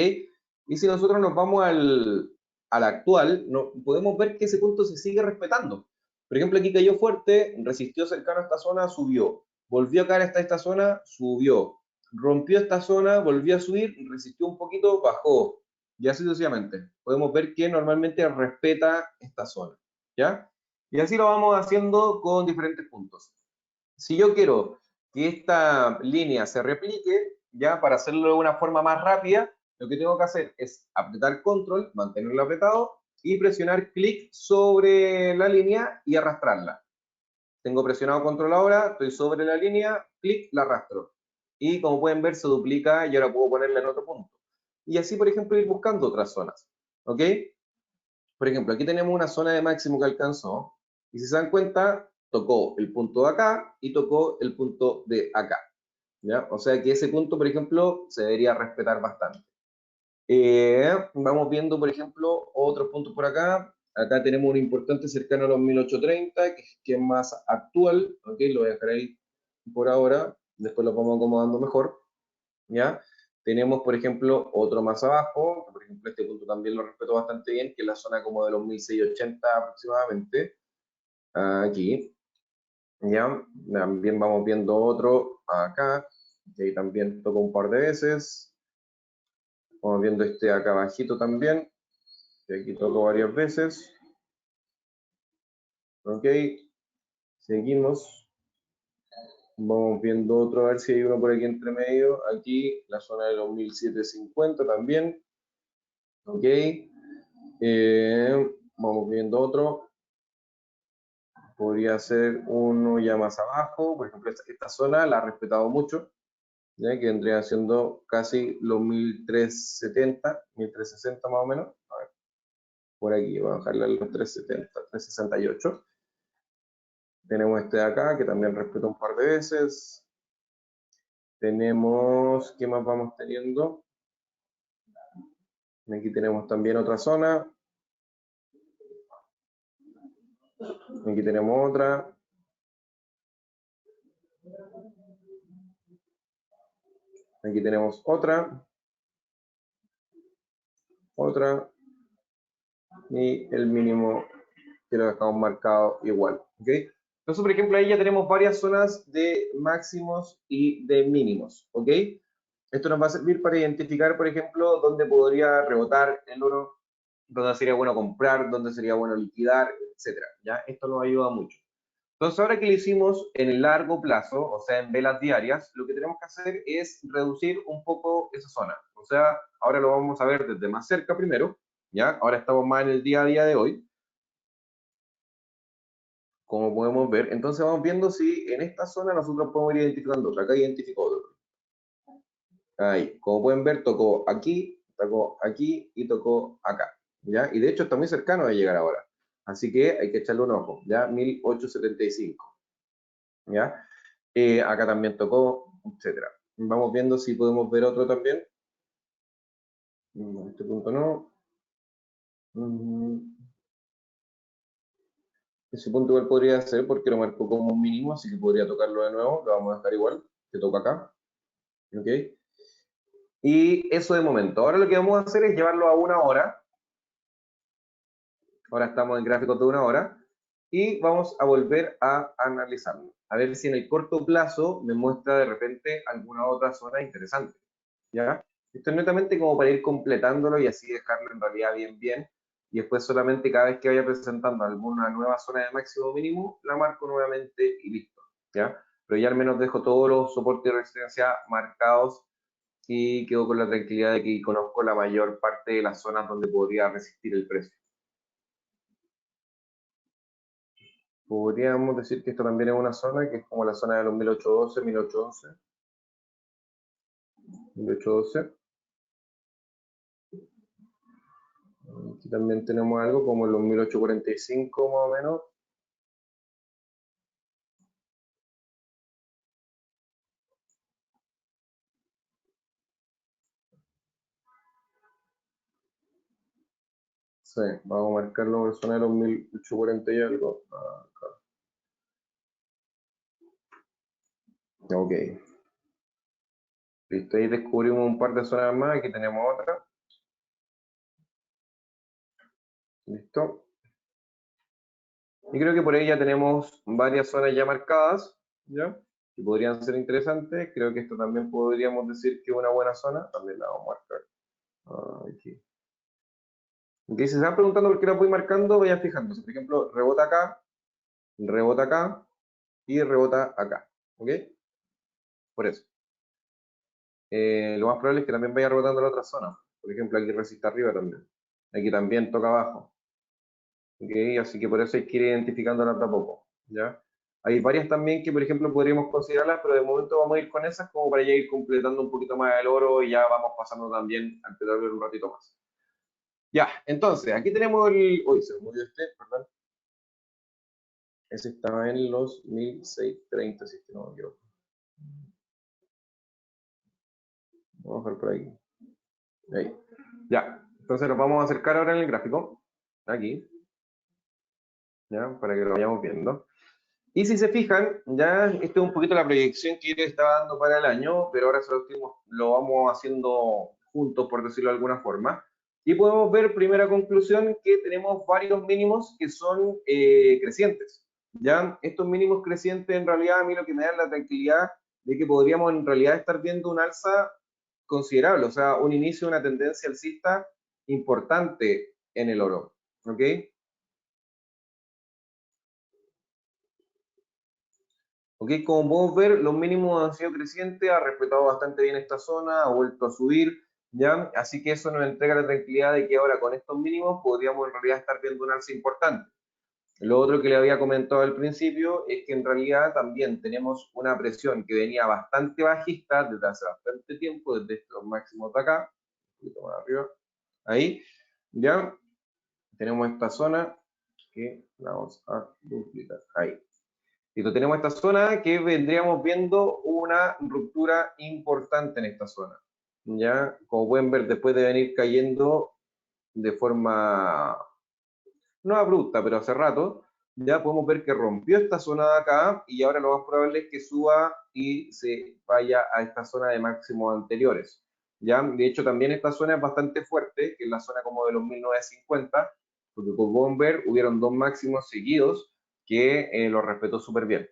Y si nosotros nos vamos al actual, no, podemos ver que ese punto se sigue respetando. Por ejemplo, aquí cayó fuerte, resistió cercano a esta zona, subió. Volvió a caer hasta esta zona, subió. Rompió esta zona, volvió a subir, resistió un poquito, bajó. Y así sucesivamente. Podemos ver que normalmente respeta esta zona. ¿Ya? Y así lo vamos haciendo con diferentes puntos. Si yo quiero que esta línea se replique, ya para hacerlo de una forma más rápida, lo que tengo que hacer es apretar control, mantenerlo apretado y presionar clic sobre la línea y arrastrarla. Tengo presionado control ahora, estoy sobre la línea, clic, la arrastro. Y como pueden ver, se duplica y ahora puedo ponerla en otro punto. Y así, por ejemplo, ir buscando otras zonas. ¿Ok? Por ejemplo, aquí tenemos una zona de máximo que alcanzó. Y si se dan cuenta, tocó el punto de acá y tocó el punto de acá. ¿Ya? O sea que ese punto, por ejemplo, se debería respetar bastante. Vamos viendo, por ejemplo, otros puntos por acá. Acá tenemos un importante cercano a los 1830, que es más actual. ¿Ok? Lo voy a dejar ahí por ahora. Después lo vamos acomodando mejor. ¿Ya? Tenemos, por ejemplo, otro más abajo. Por ejemplo, este punto también lo respeto bastante bien, que es la zona como de los 1680 aproximadamente. Aquí. ¿Ya? También vamos viendo otro acá. Y ahí también toco un par de veces. Vamos viendo este acá abajito también, que aquí toco varias veces. Ok, seguimos. Vamos viendo otro, a ver si hay uno por aquí entre medio. Aquí, la zona de los 1750 también. Ok, vamos viendo otro. Podría ser uno ya más abajo. Por ejemplo, esta zona la ha respetado mucho, ¿ya? Que vendría siendo casi los 1370, 1360 más o menos. A ver, por aquí, vamos a bajarle a los 370, 368. Tenemos este de acá, que también respeto un par de veces. Tenemos, ¿qué más vamos teniendo? Aquí tenemos también otra zona. Aquí tenemos otra. Aquí tenemos otra. Otra. Y el mínimo que lo dejamos marcado igual. ¿Ok? Entonces, por ejemplo, ahí ya tenemos varias zonas de máximos y de mínimos. ¿Ok? Esto nos va a servir para identificar, por ejemplo, dónde podría rebotar el oro, dónde sería bueno comprar, dónde sería bueno liquidar, etcétera. ¿Ya? Esto nos ayuda mucho. Entonces, ahora que lo hicimos en el largo plazo, o sea, en velas diarias, lo que tenemos que hacer es reducir un poco esa zona. O sea, ahora lo vamos a ver desde más cerca primero, ¿ya? Ahora estamos más en el día a día de hoy, como podemos ver. Entonces vamos viendo si en esta zona nosotros podemos ir identificando otra. Acá identificó otro. Ahí, como pueden ver, tocó aquí y tocó acá, ¿ya? Y de hecho está muy cercano de llegar ahora. Así que hay que echarle un ojo, ¿ya? 1875, ¿ya? Acá también tocó, etcétera. Vamos viendo si podemos ver otro también. Este punto no. Ese punto igual podría ser porque lo marcó como un mínimo, así que podría tocarlo de nuevo. Lo vamos a dejar igual, que toca acá. ¿Ok? Y eso de momento. Ahora lo que vamos a hacer es llevarlo a 1 hora. Ahora estamos en gráficos de 1 hora. Y vamos a volver a analizarlo. A ver si en el corto plazo me muestra de repente alguna otra zona interesante. ¿Ya? Esto es netamente como para ir completándolo y así dejarlo en realidad bien, bien. Y después solamente cada vez que vaya presentando alguna nueva zona de máximo mínimo, la marco nuevamente y listo. ¿Ya? Pero ya al menos dejo todos los soportes de resistencia marcados y quedo con la tranquilidad de que conozco la mayor parte de las zonas donde podría resistir el precio. Podríamos decir que esto también es una zona que es como la zona de los 1812, 1811, 1812. Aquí también tenemos algo como los 1845 más o menos. Sí, vamos a marcarlo en zona de los 1840 y algo. Acá. Ok. Listo, ahí descubrimos un par de zonas más. Aquí tenemos otra. Listo. Y creo que por ahí ya tenemos varias zonas ya marcadas, ¿ya? Que podrían ser interesantes. Creo que esto también podríamos decir que es una buena zona. También la vamos a marcar. Aquí. Ok, si se están preguntando por qué la voy marcando, vayan fijándose. Por ejemplo, rebota acá y rebota acá. ¿Ok? Por eso. Lo más probable es que también vaya rebotando la otra zona. Por ejemplo, aquí resiste arriba también. Aquí también toca abajo. ¿Ok? Así que por eso hay que ir identificándolas de a poco. ¿Ya? Hay varias también que, por ejemplo, podríamos considerarlas, pero de momento vamos a ir con esas como para ya ir completando un poquito más el oro y ya vamos pasando también al petróleo un ratito más. Ya, entonces, aquí tenemos el... Uy, se me movió este, perdón. Ese estaba en los 1630, si es que no me equivoco. Vamos a ver por aquí. Ahí. Ya, entonces nos vamos a acercar ahora en el gráfico. Aquí, ya, para que lo vayamos viendo. Y si se fijan, ya esto es un poquito la proyección que yo les estaba dando para el año, pero ahora lo vamos haciendo juntos, por decirlo de alguna forma. Y podemos ver, primera conclusión, que tenemos varios mínimos que son crecientes. ¿Ya? Estos mínimos crecientes, en realidad, a mí lo que me da la tranquilidad de que podríamos en realidad estar viendo un alza considerable, o sea, un inicio de una tendencia alcista importante en el oro. ¿Ok? Ok, como podemos ver, los mínimos han sido crecientes, ha respetado bastante bien esta zona, ha vuelto a subir, ¿ya? Así que eso nos entrega la tranquilidad de que ahora con estos mínimos podríamos en realidad estar viendo un alza importante. Lo otro que le había comentado al principio es que en realidad también tenemos una presión que venía bastante bajista desde hace bastante tiempo, desde estos máximos de acá, un poquito más arriba, ahí, ¿ya? Tenemos esta zona que la vamos a duplicar, ahí. Y tenemos esta zona que vendríamos viendo una ruptura importante en esta zona. Ya, como pueden ver, después de venir cayendo de forma no abrupta, pero hace rato, ya podemos ver que rompió esta zona de acá y ahora lo más probable es que suba y se vaya a esta zona de máximos anteriores. Ya, de hecho, también esta zona es bastante fuerte, que es la zona como de los 1950, porque como pueden ver, hubieron dos máximos seguidos que lo respetó súper bien.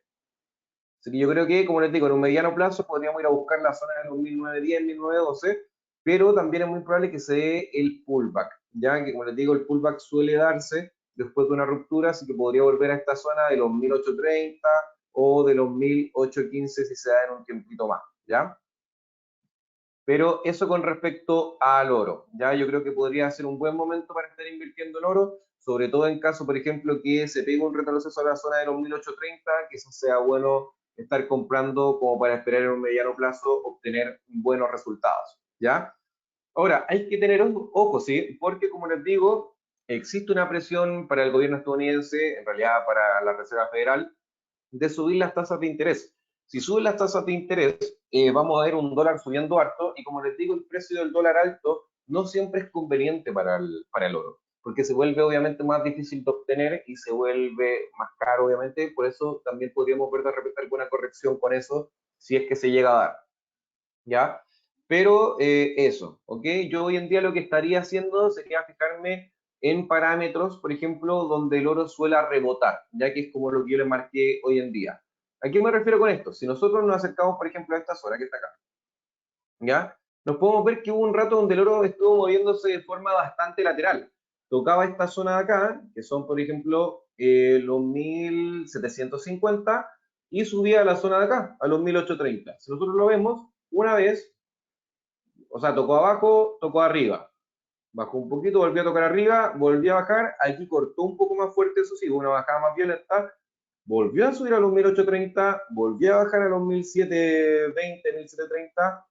Así que yo creo que, como les digo, en un mediano plazo podríamos ir a buscar la zona de los 1910, 1912, pero también es muy probable que se dé el pullback, ya que, como les digo, el pullback suele darse después de una ruptura, así que podría volver a esta zona de los 1830 o de los 1815 si se da en un tiempito más, ¿ya? Pero eso con respecto al oro, ya yo creo que podría ser un buen momento para estar invirtiendo en oro, sobre todo en caso, por ejemplo, que se pegue un retroceso a la zona de los 1830, que eso sea bueno estar comprando como para esperar en un mediano plazo obtener buenos resultados, ¿ya? Ahora, hay que tener ojo, ¿sí? Porque como les digo, existe una presión para el gobierno estadounidense, en realidad para la Reserva Federal, de subir las tasas de interés. Si suben las tasas de interés, vamos a ver un dólar subiendo harto y como les digo, el precio del dólar alto no siempre es conveniente para el oro, porque se vuelve obviamente más difícil de obtener y se vuelve más caro, obviamente, por eso también podríamos ver de repente alguna corrección con eso, si es que se llega a dar, ¿ya? Pero eso, ¿ok? Yo hoy en día lo que estaría haciendo sería fijarme en parámetros, por ejemplo, donde el oro suela rebotar, ya que es como lo que yo le marqué hoy en día. ¿A qué me refiero con esto? Si nosotros nos acercamos, por ejemplo, a esta zona que está acá, ¿ya? Nos podemos ver que hubo un rato donde el oro estuvo moviéndose de forma bastante lateral. Tocaba esta zona de acá, que son, por ejemplo, los 1750, y subía a la zona de acá, a los 1830. Si nosotros lo vemos, una vez, o sea, tocó abajo, tocó arriba. Bajó un poquito, volvió a tocar arriba, volvió a bajar. Aquí cortó un poco más fuerte, eso sí, una bajada más violenta. Volvió a subir a los 1830, volvió a bajar a los 1720, 1730,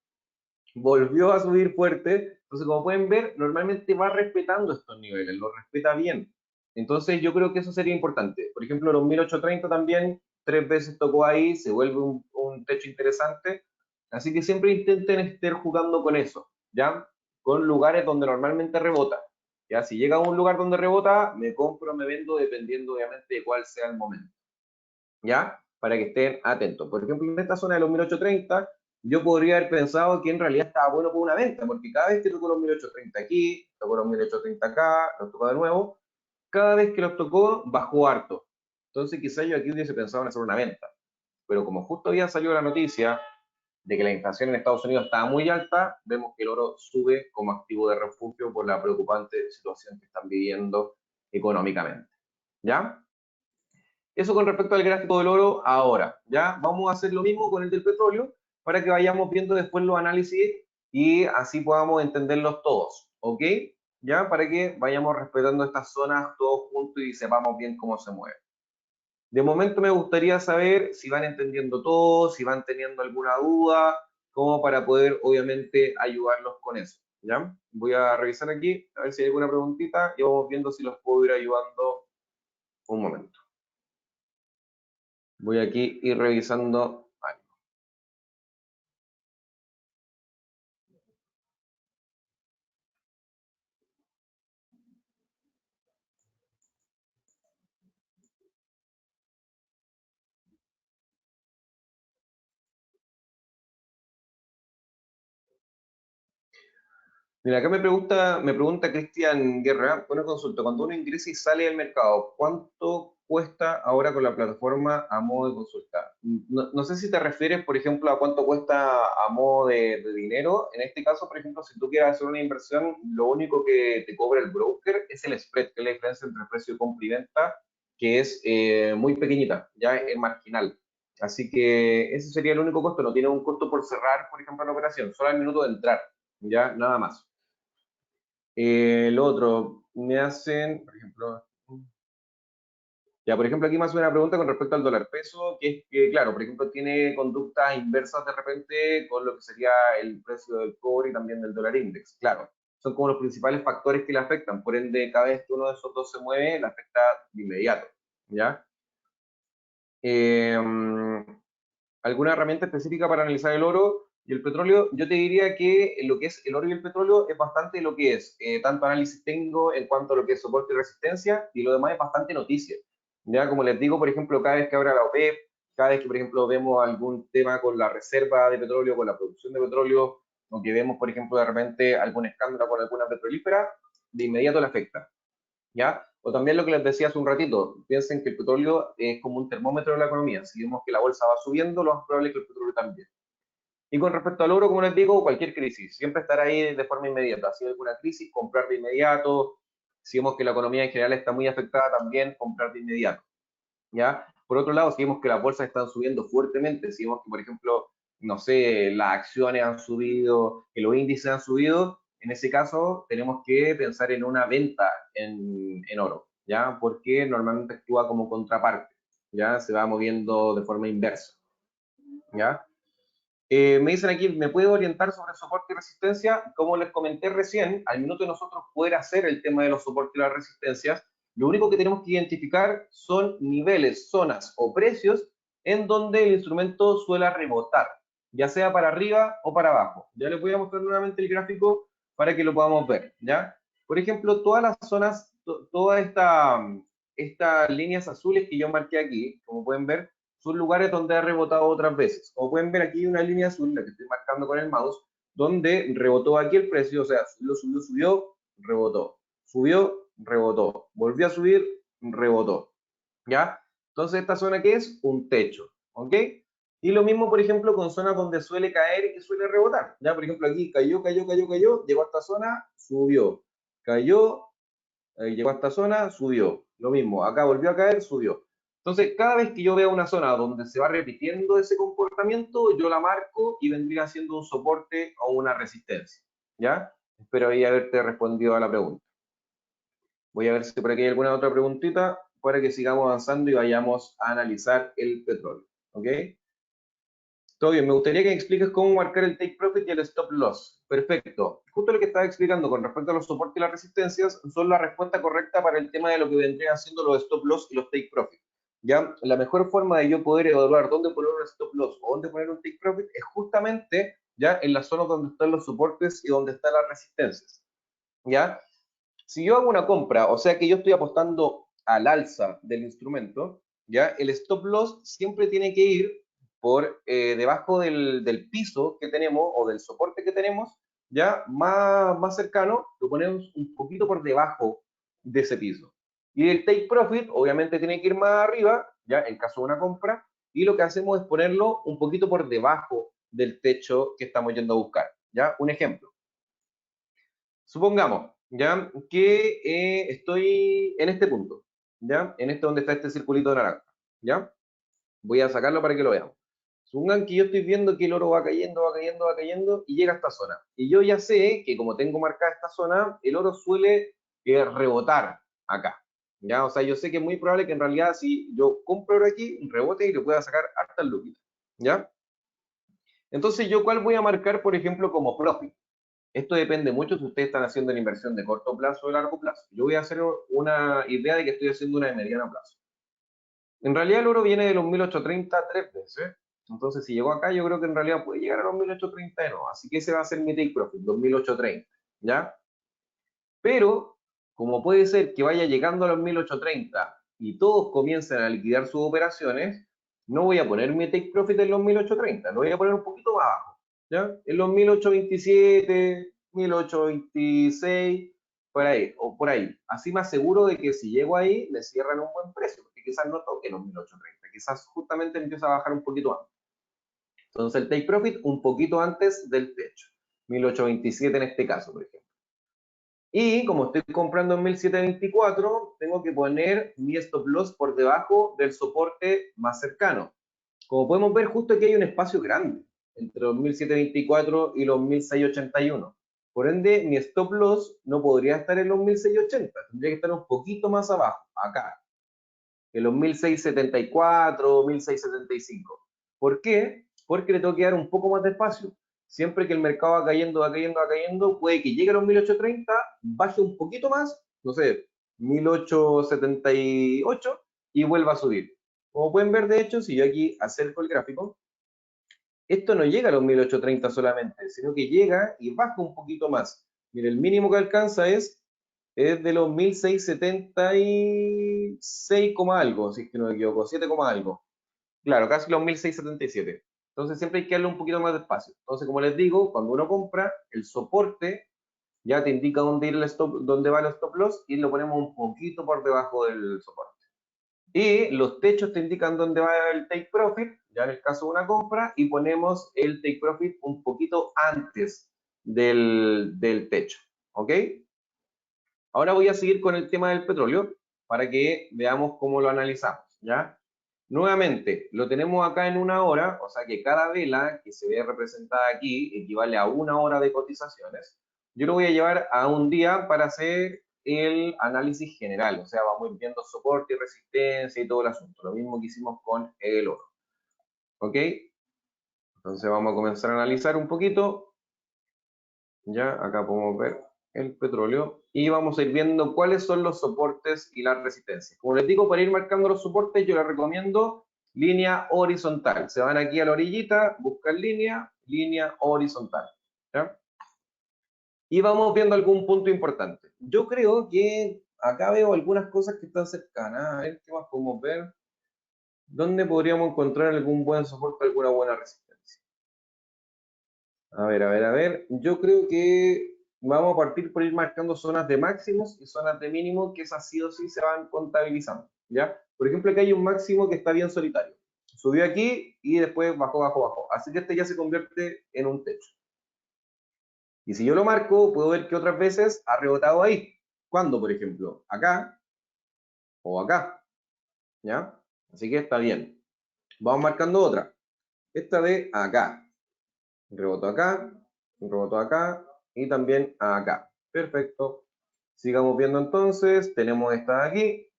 volvió a subir fuerte. Entonces, como pueden ver, normalmente va respetando estos niveles, los respeta bien. Entonces, yo creo que eso sería importante. Por ejemplo, los 1830 también, tres veces tocó ahí, se vuelve un techo interesante. Así que siempre intenten estar jugando con eso, ¿ya? Con lugares donde normalmente rebota. Ya, si llega a un lugar donde rebota, me compro, me vendo, dependiendo obviamente de cuál sea el momento. ¿Ya? Para que estén atentos. Por ejemplo, en esta zona de los 1830, yo podría haber pensado que en realidad estaba bueno por una venta, porque cada vez que tocó los 1830 aquí, tocó los 1830 acá, los tocó de nuevo, cada vez que los tocó, bajó harto. Entonces, quizás yo aquí hubiese pensado en hacer una venta. Pero como justo había salido la noticia de que la inflación en Estados Unidos estaba muy alta, vemos que el oro sube como activo de refugio por la preocupante situación que están viviendo económicamente. ¿Ya? Eso con respecto al gráfico del oro ahora, ¿ya? Vamos a hacer lo mismo con el del petróleo para que vayamos viendo después los análisis y así podamos entenderlos todos, ¿ok? ¿Ya? Para que vayamos respetando estas zonas todos juntos y sepamos bien cómo se mueve. De momento me gustaría saber si van entendiendo todo, si van teniendo alguna duda, como para poder obviamente ayudarlos con eso, ¿ya? Voy a revisar aquí, a ver si hay alguna preguntita y vamos viendo si los puedo ir ayudando un momento. Voy aquí ir revisando. Mira, acá me pregunta Cristian Guerra, una consulta, cuando uno ingresa y sale del mercado, ¿cuánto cuesta ahora con la plataforma a modo de consulta? No sé si te refieres, por ejemplo, a cuánto cuesta a modo de dinero. En este caso, por ejemplo, si tú quieres hacer una inversión, lo único que te cobra el broker es el spread, que es la diferencia entre el precio de compra y venta, que es muy pequeñita, ya es marginal. Así que ese sería el único costo, no tiene un costo por cerrar, por ejemplo, la operación, solo al minuto de entrar, ya nada más. El otro, me hacen, por ejemplo, ya, por ejemplo, aquí me hace una pregunta con respecto al dólar peso, que es que, claro, por ejemplo, tiene conductas inversas de repente con lo que sería el precio del cobre y también del dólar index. Claro, son como los principales factores que le afectan, por ende, cada vez que uno de esos dos se mueve, le afecta de inmediato, ¿ya? Eh, ¿Alguna herramienta específica para analizar el oro y el petróleo? Yo te diría que lo que es el oro y el petróleo es bastante lo que es, tanto análisis técnico en cuanto a lo que es soporte y resistencia, y lo demás es bastante noticia. Ya, como les digo, por ejemplo, cada vez que abra la OPEP, cada vez que, por ejemplo, vemos algún tema con la reserva de petróleo, con la producción de petróleo, o que vemos, por ejemplo, de repente algún escándalo con alguna petrolífera, de inmediato le afecta. ¿Ya? O también lo que les decía hace un ratito, piensen que el petróleo es como un termómetro de la economía. Si vemos que la bolsa va subiendo, lo más probable es que el petróleo también. Y con respecto al oro, como les digo, cualquier crisis, siempre estará ahí de forma inmediata. Si hay alguna crisis, comprar de inmediato. Si vemos que la economía en general está muy afectada, también comprar de inmediato. ¿Ya? Por otro lado, si vemos que las bolsas están subiendo fuertemente, si vemos que, por ejemplo, no sé, las acciones han subido, que los índices han subido, en ese caso tenemos que pensar en una venta en oro, ¿ya? Porque normalmente actúa como contraparte, ¿ya? Se va moviendo de forma inversa, ¿ya? Me dicen aquí, ¿me puede orientar sobre soporte y resistencia? Como les comenté recién, al minuto de nosotros poder hacer el tema de los soportes y las resistencias, lo único que tenemos que identificar son niveles, zonas o precios en donde el instrumento suele rebotar, ya sea para arriba o para abajo. Ya les voy a mostrar nuevamente el gráfico para que lo podamos ver, ¿ya? Por ejemplo, todas las zonas, todas estas líneas azules que yo marqué aquí, como pueden ver, son lugares donde ha rebotado otras veces. Como pueden ver aquí hay una línea azul, la que estoy marcando con el mouse, donde rebotó aquí el precio, o sea, subió, rebotó, subió, rebotó, volvió a subir, rebotó, ¿ya? Entonces, ¿esta zona qué es? Un techo, ¿ok? Y lo mismo, por ejemplo, con zonas donde suele caer y suele rebotar, ¿ya? Por ejemplo, aquí cayó, llegó a esta zona, subió, cayó, llegó a esta zona, subió. Lo mismo, acá volvió a caer, subió. Entonces, cada vez que yo veo una zona donde se va repitiendo ese comportamiento, yo la marco y vendría siendo un soporte o una resistencia. ¿Ya? Espero ahí haberte respondido a la pregunta. Voy a ver si por aquí hay alguna otra preguntita para que sigamos avanzando y vayamos a analizar el petróleo. ¿Ok? Todo bien, me gustaría que me expliques cómo marcar el take profit y el stop loss. Perfecto. Justo lo que estaba explicando con respecto a los soportes y las resistencias son la respuesta correcta para el tema de lo que vendrían siendo los stop loss y los take profit. ¿Ya? La mejor forma de yo poder evaluar dónde poner un stop loss o dónde poner un take profit es justamente ya en las zonas donde están los soportes y donde están las resistencias. ¿Ya? Si yo hago una compra, o sea que yo estoy apostando al alza del instrumento, ¿ya? El stop loss siempre tiene que ir por debajo del piso que tenemos o del soporte que tenemos, ¿ya? Más cercano, lo ponemos un poquito por debajo de ese piso. Y el take profit, obviamente, tiene que ir más arriba, ¿ya? En caso de una compra, y lo que hacemos es ponerlo un poquito por debajo del techo que estamos yendo a buscar, ¿ya? Un ejemplo. Supongamos, ¿ya? Que estoy en este punto, ¿ya? En este donde está este circulito de naranja, ¿ya? Voy a sacarlo para que lo veamos. Supongan que yo estoy viendo que el oro va cayendo, va cayendo, va cayendo y llega a esta zona. Y yo ya sé que como tengo marcada esta zona, el oro suele rebotar acá, ¿ya? O sea, yo sé que es muy probable que en realidad si yo compro oro aquí, rebote y lo pueda sacar hasta el luquita, ¿ya? Entonces, ¿yo cuál voy a marcar, por ejemplo, como profit? Esto depende mucho si ustedes están haciendo una inversión de corto plazo o de largo plazo. Yo voy a hacer una idea de que estoy haciendo una de mediano plazo. En realidad el oro viene de los 1830 tres veces. Entonces, si llegó acá, yo creo que en realidad puede llegar a los 1830 de nuevo. Así que ese va a ser mi take profit, los 1830. ¿Ya? Pero, como puede ser que vaya llegando a los 1830 y todos comiencen a liquidar sus operaciones, no voy a poner mi take profit en los 1830, lo voy a poner un poquito más abajo, ¿ya? En los 1827, 1826, por ahí, o por ahí. Así más seguro de que si llego ahí, me cierran un buen precio, porque quizás no toque los 1830, quizás justamente empieza a bajar un poquito antes. Entonces el take profit un poquito antes del techo, 1827 en este caso, por ejemplo. Y como estoy comprando en 1724, tengo que poner mi stop loss por debajo del soporte más cercano. Como podemos ver, justo aquí hay un espacio grande entre los 1724 y los 1681. Por ende, mi stop loss no podría estar en los 1680, tendría que estar un poquito más abajo, acá, en los 1674, 1675. ¿Por qué? Porque le tengo que dar un poco más de espacio. Siempre que el mercado va cayendo, va cayendo, va cayendo, puede que llegue a los 1830, baje un poquito más, no sé, 1878 y vuelva a subir. Como pueden ver, de hecho, si yo aquí acerco el gráfico, esto no llega a los 1830 solamente, sino que llega y baja un poquito más. Mire, el mínimo que alcanza es de los 1676, algo, si es que no me equivoco, 7, algo. Claro, casi los 1677. Entonces siempre hay que darle un poquito más de espacio. Entonces, como les digo, cuando uno compra, el soporte ya te indica dónde ir el stop, dónde va el stop loss y lo ponemos un poquito por debajo del soporte. Y los techos te indican dónde va el take profit, ya en el caso de una compra, y ponemos el take profit un poquito antes del techo. ¿Ok? Ahora voy a seguir con el tema del petróleo para que veamos cómo lo analizamos, ¿ya? Nuevamente, lo tenemos acá en una hora, o sea que cada vela que se ve representada aquí equivale a una hora de cotizaciones. Yo lo voy a llevar a un día para hacer el análisis general, o sea, vamos viendo soporte y resistencia y todo el asunto, lo mismo que hicimos con el oro, ¿ok? Entonces vamos a comenzar a analizar un poquito. Ya, acá podemos ver el petróleo y vamos a ir viendo cuáles son los soportes y las resistencias. Como les digo, para ir marcando los soportes, yo les recomiendo línea horizontal. Se van aquí a la orillita, buscan línea horizontal. ¿Ya? Y vamos viendo algún punto importante. Yo creo que acá veo algunas cosas que están cercanas. A ver qué más podemos ver. ¿Dónde podríamos encontrar algún buen soporte, alguna buena resistencia? A ver, a ver, a ver. Yo creo que vamos a partir por ir marcando zonas de máximos y zonas de mínimo, que esas sí o sí se van contabilizando. ¿Ya? Por ejemplo, aquí hay un máximo que está bien solitario. Subió aquí y después bajó, bajó, bajó. Así que este ya se convierte en un techo. Y si yo lo marco, puedo ver que otras veces ha rebotado ahí. ¿Cuándo, por ejemplo? Acá o acá. ¿Ya? Así que está bien. Vamos marcando otra. Esta de acá. Rebotó acá, rebotó acá y también acá. Perfecto. Sigamos viendo entonces. Tenemos esta de aquí,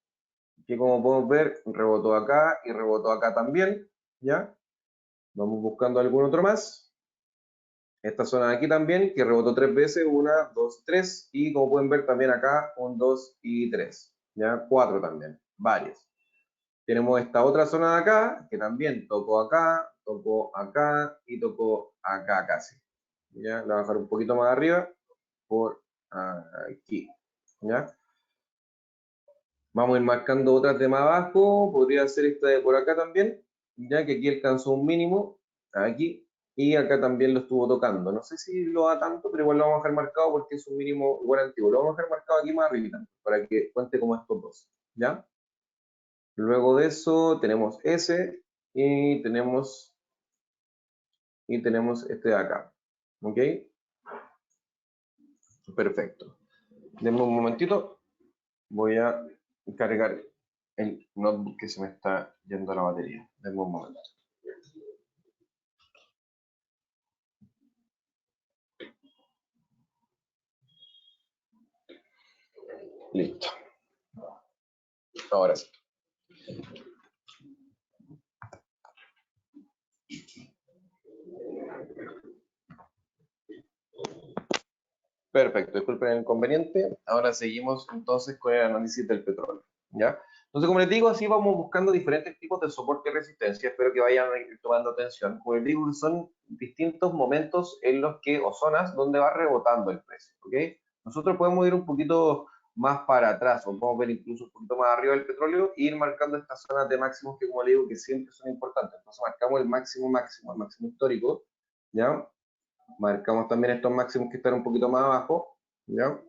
que como podemos ver, rebotó acá y rebotó acá también. ¿Ya? Vamos buscando algún otro más. Esta zona de aquí también, que rebotó 3 veces, 1, 2, 3, y como pueden ver también acá, 1, 2 y 3, ¿ya? 4 también, varios. Tenemos esta otra zona de acá, que también tocó acá y tocó acá casi, ¿ya? La voy a bajar un poquito más arriba, por aquí, ¿ya? Vamos a ir marcando otras de más abajo, podría ser esta de por acá también, ya que aquí alcanzó un mínimo, aquí, y acá también lo estuvo tocando. No sé si lo da tanto, pero igual lo vamos a dejar marcado porque es un mínimo igual antiguo. Lo vamos a dejar marcado aquí más arriba, para que cuente como estos dos, ¿ya? Luego de eso tenemos ese y tenemos este de acá, ¿ok? Perfecto. Denme un momentito, voy a cargar el notebook que se me está yendo la batería. Denme un momento. Listo. Ahora sí. Perfecto, disculpen el inconveniente. Ahora seguimos entonces con el análisis del petróleo, ¿ya? Entonces, como les digo, así vamos buscando diferentes tipos de soporte y resistencia. Espero que vayan tomando atención. Como les digo, son distintos momentos en los que, o zonas donde va rebotando el precio, ¿ok? Nosotros podemos ir un poquito más para atrás, o podemos ver incluso un poquito más arriba del petróleo e ir marcando estas zonas de máximos que, como les digo, que siempre son importantes. Entonces, marcamos el máximo, el máximo histórico, ¿ya? Marcamos también estos máximos que están un poquito más abajo, ¿ya?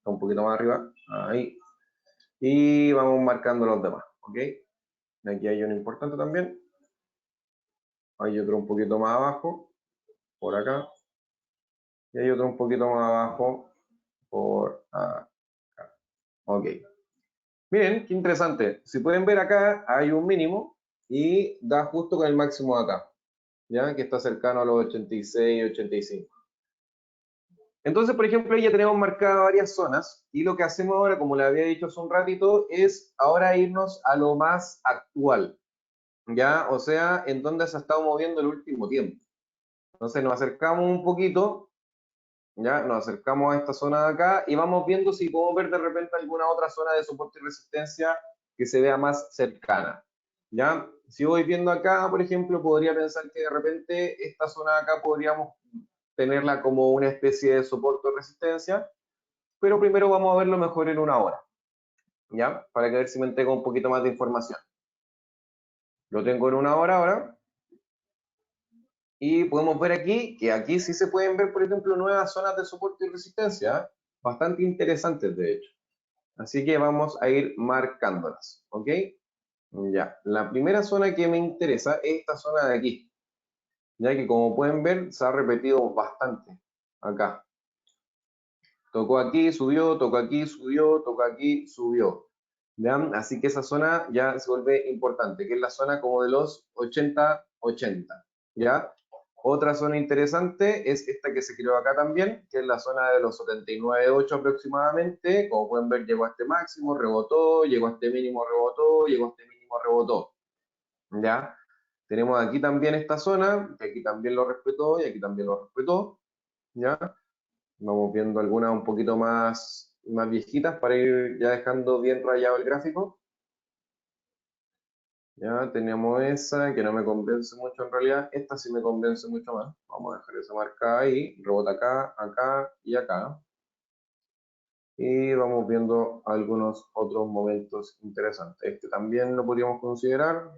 Un poquito más arriba, ahí. Y vamos marcando los demás, ¿ok? Aquí hay uno importante también. Hay otro un poquito más abajo, por acá. Y hay otro un poquito más abajo, por acá. Ok. Miren, qué interesante. Si pueden ver acá, hay un mínimo y da justo con el máximo de acá, ¿ya? Que está cercano a los 86, 85. Entonces, por ejemplo, ya tenemos marcadas varias zonas y lo que hacemos ahora, como le había dicho hace un ratito, es ahora irnos a lo más actual, ¿ya? O sea, en dónde se ha estado moviendo el último tiempo. Entonces nos acercamos un poquito, ¿ya? Nos acercamos a esta zona de acá y vamos viendo si podemos ver de repente alguna otra zona de soporte y resistencia que se vea más cercana, ¿ya? Si voy viendo acá, por ejemplo, podría pensar que de repente esta zona de acá podríamos tenerla como una especie de soporte o resistencia, pero primero vamos a verlo mejor en una hora, ¿ya? Para que ver si me entrega un poquito más de información. Lo tengo en una hora ahora y podemos ver aquí que aquí sí se pueden ver, por ejemplo, nuevas zonas de soporte y resistencia, ¿eh? Bastante interesantes de hecho. Así que vamos a ir marcándolas, ¿ok? Ya, la primera zona que me interesa es esta zona de aquí, ya que como pueden ver se ha repetido bastante acá. Tocó aquí, subió, tocó aquí, subió, tocó aquí, subió. ¿Ya? Así que esa zona ya se vuelve importante, que es la zona como de los 80-80. ¿Ya? Otra zona interesante es esta que se creó acá también, que es la zona de los 79.8 aproximadamente. Como pueden ver, llegó a este máximo, rebotó, llegó a este mínimo, rebotó, llegó a este mínimo, rebotó. ¿Ya? Tenemos aquí también esta zona, que aquí también lo respetó y aquí también lo respetó, ¿ya? Vamos viendo algunas un poquito más viejitas para ir ya dejando bien rayado el gráfico. Ya tenemos esa que no me convence mucho en realidad. Esta sí me convence mucho más. Vamos a dejar esa marca ahí. Rebota acá, acá y acá. Y vamos viendo algunos otros momentos interesantes. Este también lo podríamos considerar.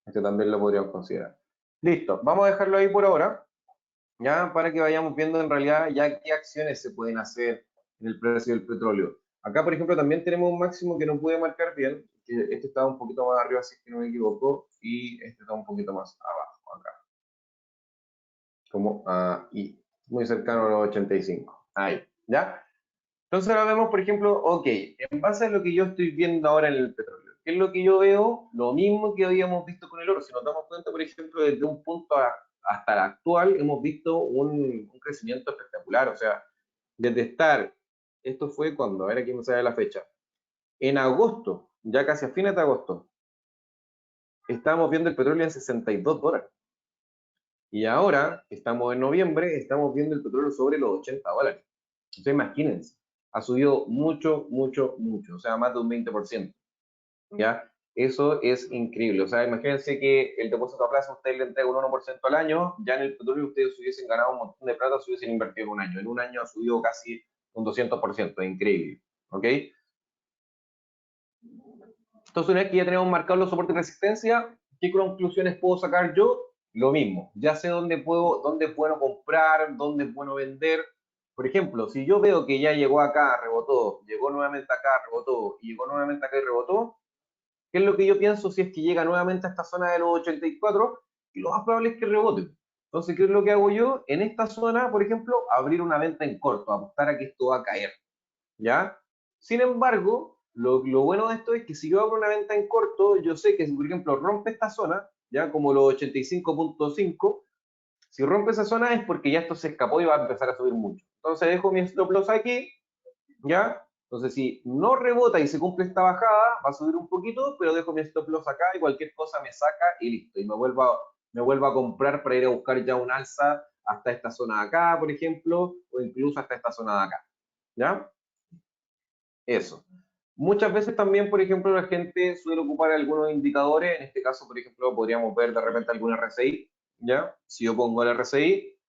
Este también lo podríamos considerar. Listo, vamos a dejarlo ahí por ahora, ya para que vayamos viendo en realidad ya qué acciones se pueden hacer en el precio del petróleo. Acá, por ejemplo, también tenemos un máximo que no pude marcar bien, que este estaba un poquito más arriba, si es que no me equivoco, y este está un poquito más abajo, acá, como ahí, muy cercano a los 85, ahí, ¿ya? Entonces ahora vemos, por ejemplo, ok, en base a lo que yo estoy viendo ahora en el petróleo, ¿qué es lo que yo veo? Lo mismo que habíamos visto con el oro. Si nos damos cuenta, por ejemplo, desde un punto hasta el actual, hemos visto un crecimiento espectacular. O sea, desde estar, esto fue cuando, a ver aquí me sale la fecha, en agosto, ya casi a fines de agosto, estábamos viendo el petróleo en $62. Y ahora, estamos en noviembre, estamos viendo el petróleo sobre los $80. Entonces, imagínense, ha subido mucho, mucho, mucho, o sea, más de un 20%, ¿ya? Eso es increíble, o sea, imagínense que el depósito a plazo usted le entrega un 1% al año, ya en el petróleo ustedes hubiesen ganado un montón de plata si hubiesen invertido en un año ha subido casi un 200%, es increíble, ¿ok? Entonces, una vez que ya tenemos marcados los soportes de resistencia, ¿qué conclusiones puedo sacar yo? Lo mismo, ya sé dónde puedo comprar, dónde puedo vender. Por ejemplo, si yo veo que ya llegó acá, rebotó, llegó nuevamente acá, rebotó, y llegó nuevamente acá y rebotó, ¿qué es lo que yo pienso si es que llega nuevamente a esta zona de los 84? Y lo más probable es que rebote. Entonces, ¿qué es lo que hago yo? En esta zona, por ejemplo, abrir una venta en corto, apostar a que esto va a caer. ¿Ya? Sin embargo, lo bueno de esto es que si yo abro una venta en corto, yo sé que si, por ejemplo, rompe esta zona, ya como los 85.5, si rompe esa zona es porque ya esto se escapó y va a empezar a subir mucho. Entonces dejo mi stop loss aquí, ¿ya? Entonces si no rebota y se cumple esta bajada, va a subir un poquito, pero dejo mi stop loss acá y cualquier cosa me saca y listo. Y me vuelvo a comprar para ir a buscar ya un alza hasta esta zona de acá, por ejemplo, o incluso hasta esta zona de acá, ¿ya? Eso. Muchas veces también, por ejemplo, la gente suele ocupar algunos indicadores. En este caso, por ejemplo, podríamos ver de repente algún RSI, ¿ya? Si yo pongo el RSI,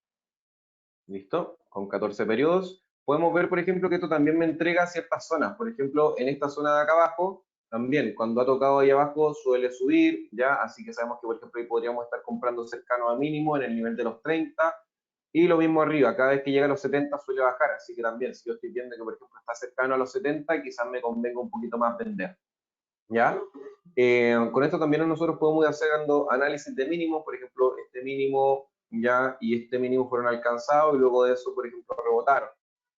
listo, con 14 periodos, podemos ver, por ejemplo, que esto también me entrega ciertas zonas. Por ejemplo, en esta zona de acá abajo, también, cuando ha tocado ahí abajo, suele subir, ¿ya? Así que sabemos que, por ejemplo, ahí podríamos estar comprando cercano a mínimo en el nivel de los 30. Y lo mismo arriba, cada vez que llega a los 70 suele bajar, así que también, si yo estoy viendo que, por ejemplo, está cercano a los 70, quizás me convenga un poquito más vender, ¿ya? Con esto también nosotros podemos ir haciendo análisis de mínimos, por ejemplo, este mínimo ya y este mínimo fueron alcanzados y luego de eso, por ejemplo, rebotaron.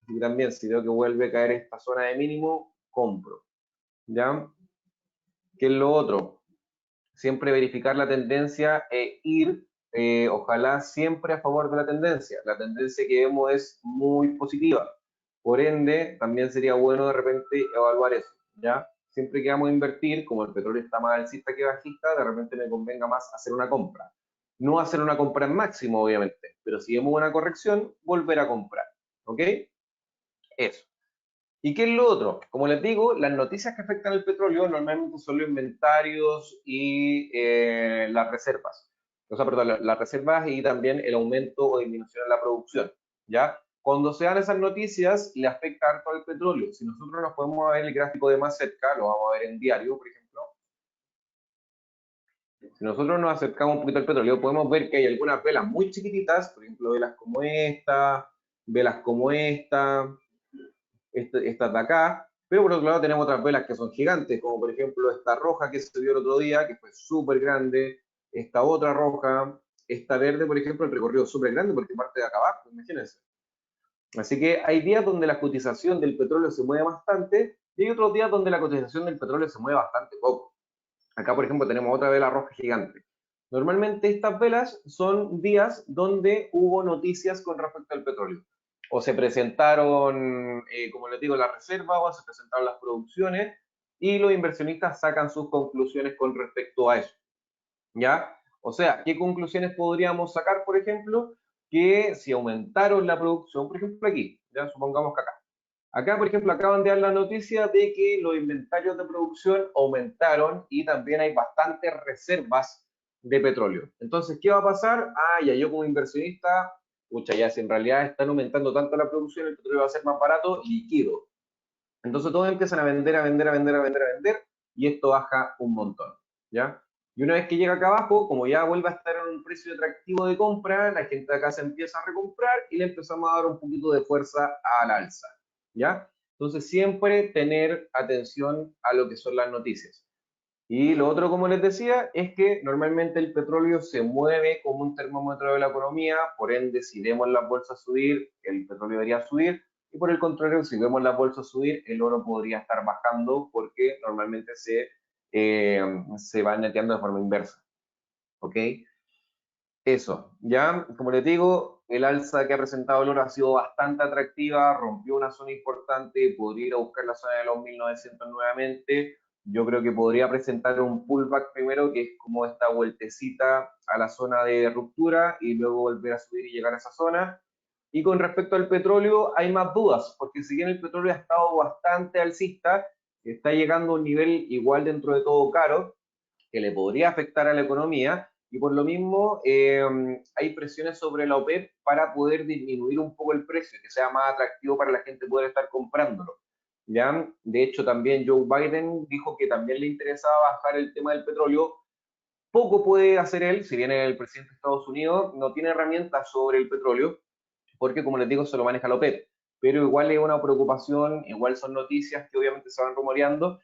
Y también, si veo que vuelve a caer esta zona de mínimo, compro, ¿ya? ¿Qué es lo otro? Siempre verificar la tendencia e ir, ojalá siempre a favor de la tendencia. La tendencia que vemos es muy positiva. Por ende, también sería bueno de repente evaluar eso, ¿ya? Siempre que vamos a invertir, como el petróleo está más alcista que bajista, de repente me convenga más hacer una compra. No hacer una compra en máximo, obviamente, pero si vemos una corrección, volver a comprar, ¿ok? Eso. ¿Y qué es lo otro? Como les digo, las noticias que afectan al petróleo normalmente son los inventarios y las reservas. O sea, perdón, las reservas y también el aumento o disminución en la producción. ¿Ya? Cuando se dan esas noticias, le afecta harto al petróleo. Si nosotros nos podemos ver el gráfico de más cerca, lo vamos a ver en diario, por ejemplo. Si nosotros nos acercamos un poquito al petróleo, podemos ver que hay algunas velas muy chiquititas, por ejemplo, velas como estas de acá, pero por otro lado tenemos otras velas que son gigantes, como por ejemplo esta roja que se vio el otro día, que fue súper grande, esta otra roja, esta verde, por ejemplo, el recorrido es súper grande porque parte de acá abajo, imagínense. Así que hay días donde la cotización del petróleo se mueve bastante y hay otros días donde la cotización del petróleo se mueve bastante poco. Acá, por ejemplo, tenemos otra vela roja gigante. Normalmente estas velas son días donde hubo noticias con respecto al petróleo. O se presentaron, como les digo, las reservas o se presentaron las producciones y los inversionistas sacan sus conclusiones con respecto a eso. ¿ya? O sea, ¿qué conclusiones podríamos sacar, por ejemplo? Que si aumentaron la producción, por ejemplo aquí, ya supongamos que acá, por ejemplo, acaban de dar la noticia de que los inventarios de producción aumentaron y también hay bastantes reservas de petróleo. Entonces, ¿qué va a pasar? Ah, ya yo como inversionista, pucha, ya si en realidad están aumentando tanto la producción, el petróleo va a ser más barato, liquido. Entonces todos empiezan a vender, a vender, a vender, a vender, a vender, y esto baja un montón, ¿ya? Y una vez que llega acá abajo, como ya vuelve a estar en un precio atractivo de compra, la gente de acá se empieza a recomprar y le empezamos a dar un poquito de fuerza al alza, ¿ya? Entonces siempre tener atención a lo que son las noticias. Y lo otro, como les decía, es que normalmente el petróleo se mueve como un termómetro de la economía, por ende, si vemos las bolsas subir, el petróleo debería subir, y por el contrario, si vemos las bolsas subir, el oro podría estar bajando porque normalmente se va neteando de forma inversa. ¿Ok? Eso, ya, como les digo, el alza que ha presentado el oro ha sido bastante atractiva, rompió una zona importante, podría ir a buscar la zona de los 1900 nuevamente. Yo creo que podría presentar un pullback primero, que es como esta vueltecita a la zona de ruptura y luego volver a subir y llegar a esa zona. Y con respecto al petróleo, hay más dudas, porque si bien el petróleo ha estado bastante alcista, está llegando a un nivel igual dentro de todo caro, que le podría afectar a la economía y por lo mismo hay presiones sobre la OPEP para poder disminuir un poco el precio, que sea más atractivo para la gente poder estar comprándolo. ¿Ya? De hecho, también Joe Biden dijo que también le interesaba bajar el tema del petróleo. Poco puede hacer él, si bien el presidente de Estados Unidos no tiene herramientas sobre el petróleo, porque como les digo, se lo maneja la OPEP. Pero igual es una preocupación, igual son noticias que obviamente se van rumoreando.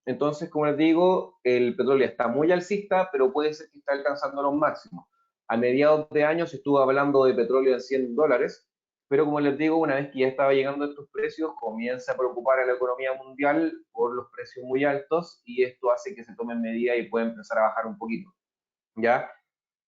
Entonces, como les digo, el petróleo está muy alcista, pero puede ser que está alcanzando los máximos. A mediados de año se estuvo hablando de petróleo en $100, pero como les digo, una vez que ya estaba llegando a estos precios, comienza a preocupar a la economía mundial por los precios muy altos y esto hace que se tomen medidas y pueda empezar a bajar un poquito. ¿Ya?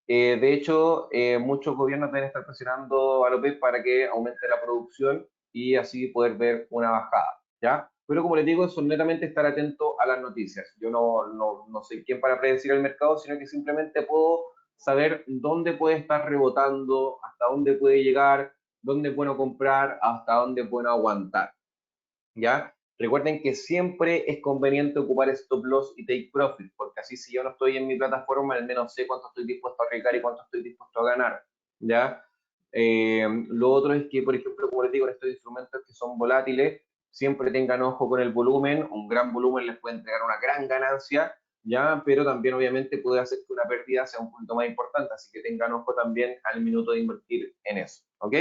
De hecho, muchos gobiernos deben estar presionando a López para que aumente la producción y así poder ver una bajada, ¿ya? Pero como les digo, son netamente estar atento a las noticias. Yo no soy quien para predecir el mercado, sino que simplemente puedo saber dónde puede estar rebotando, hasta dónde puede llegar, dónde es bueno comprar, hasta dónde es bueno aguantar. ¿Ya? Recuerden que siempre es conveniente ocupar stop loss y take profit, porque así si yo no estoy en mi plataforma, al menos sé cuánto estoy dispuesto a arriesgar y cuánto estoy dispuesto a ganar, ¿ya? Lo otro es que, por ejemplo, como les digo, en estos instrumentos que son volátiles, siempre tengan ojo con el volumen, un gran volumen les puede entregar una gran ganancia, ¿ya? Pero también obviamente puede hacer que una pérdida sea un punto más importante, así que tengan ojo también al minuto de invertir en eso, ¿ok?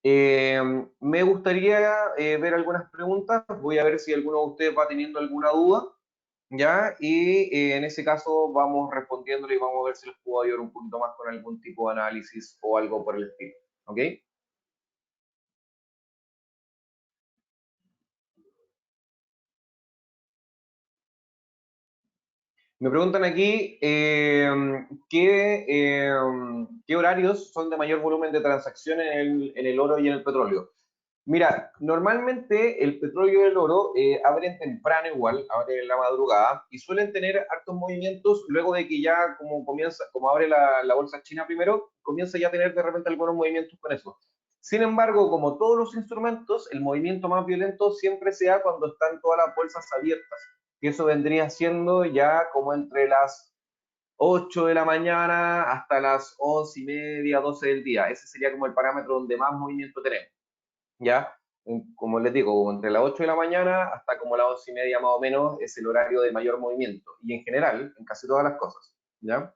Me gustaría ver algunas preguntas. Voy a ver si alguno de ustedes va teniendo alguna duda, ¿ya? Y en ese caso vamos respondiéndole y vamos a ver si les puedo ayudar un poquito más con algún tipo de análisis o algo por el estilo, ¿ok? Me preguntan aquí qué horarios son de mayor volumen de transacciones en el oro y en el petróleo. Mira, normalmente el petróleo y el oro abren temprano igual, abren en la madrugada y suelen tener hartos movimientos luego de que ya como comienza, como abre la bolsa china primero, comienza ya a tener de repente algunos movimientos con eso. Sin embargo, como todos los instrumentos, el movimiento más violento siempre se da cuando están todas las bolsas abiertas, que eso vendría siendo ya como entre las 8 de la mañana hasta las 11:30, 12 del día. Ese sería como el parámetro donde más movimiento tenemos. ¿Ya? Como les digo, entre las 8 de la mañana hasta como las 11:30 más o menos es el horario de mayor movimiento. Y en general, en casi todas las cosas. ¿Ya?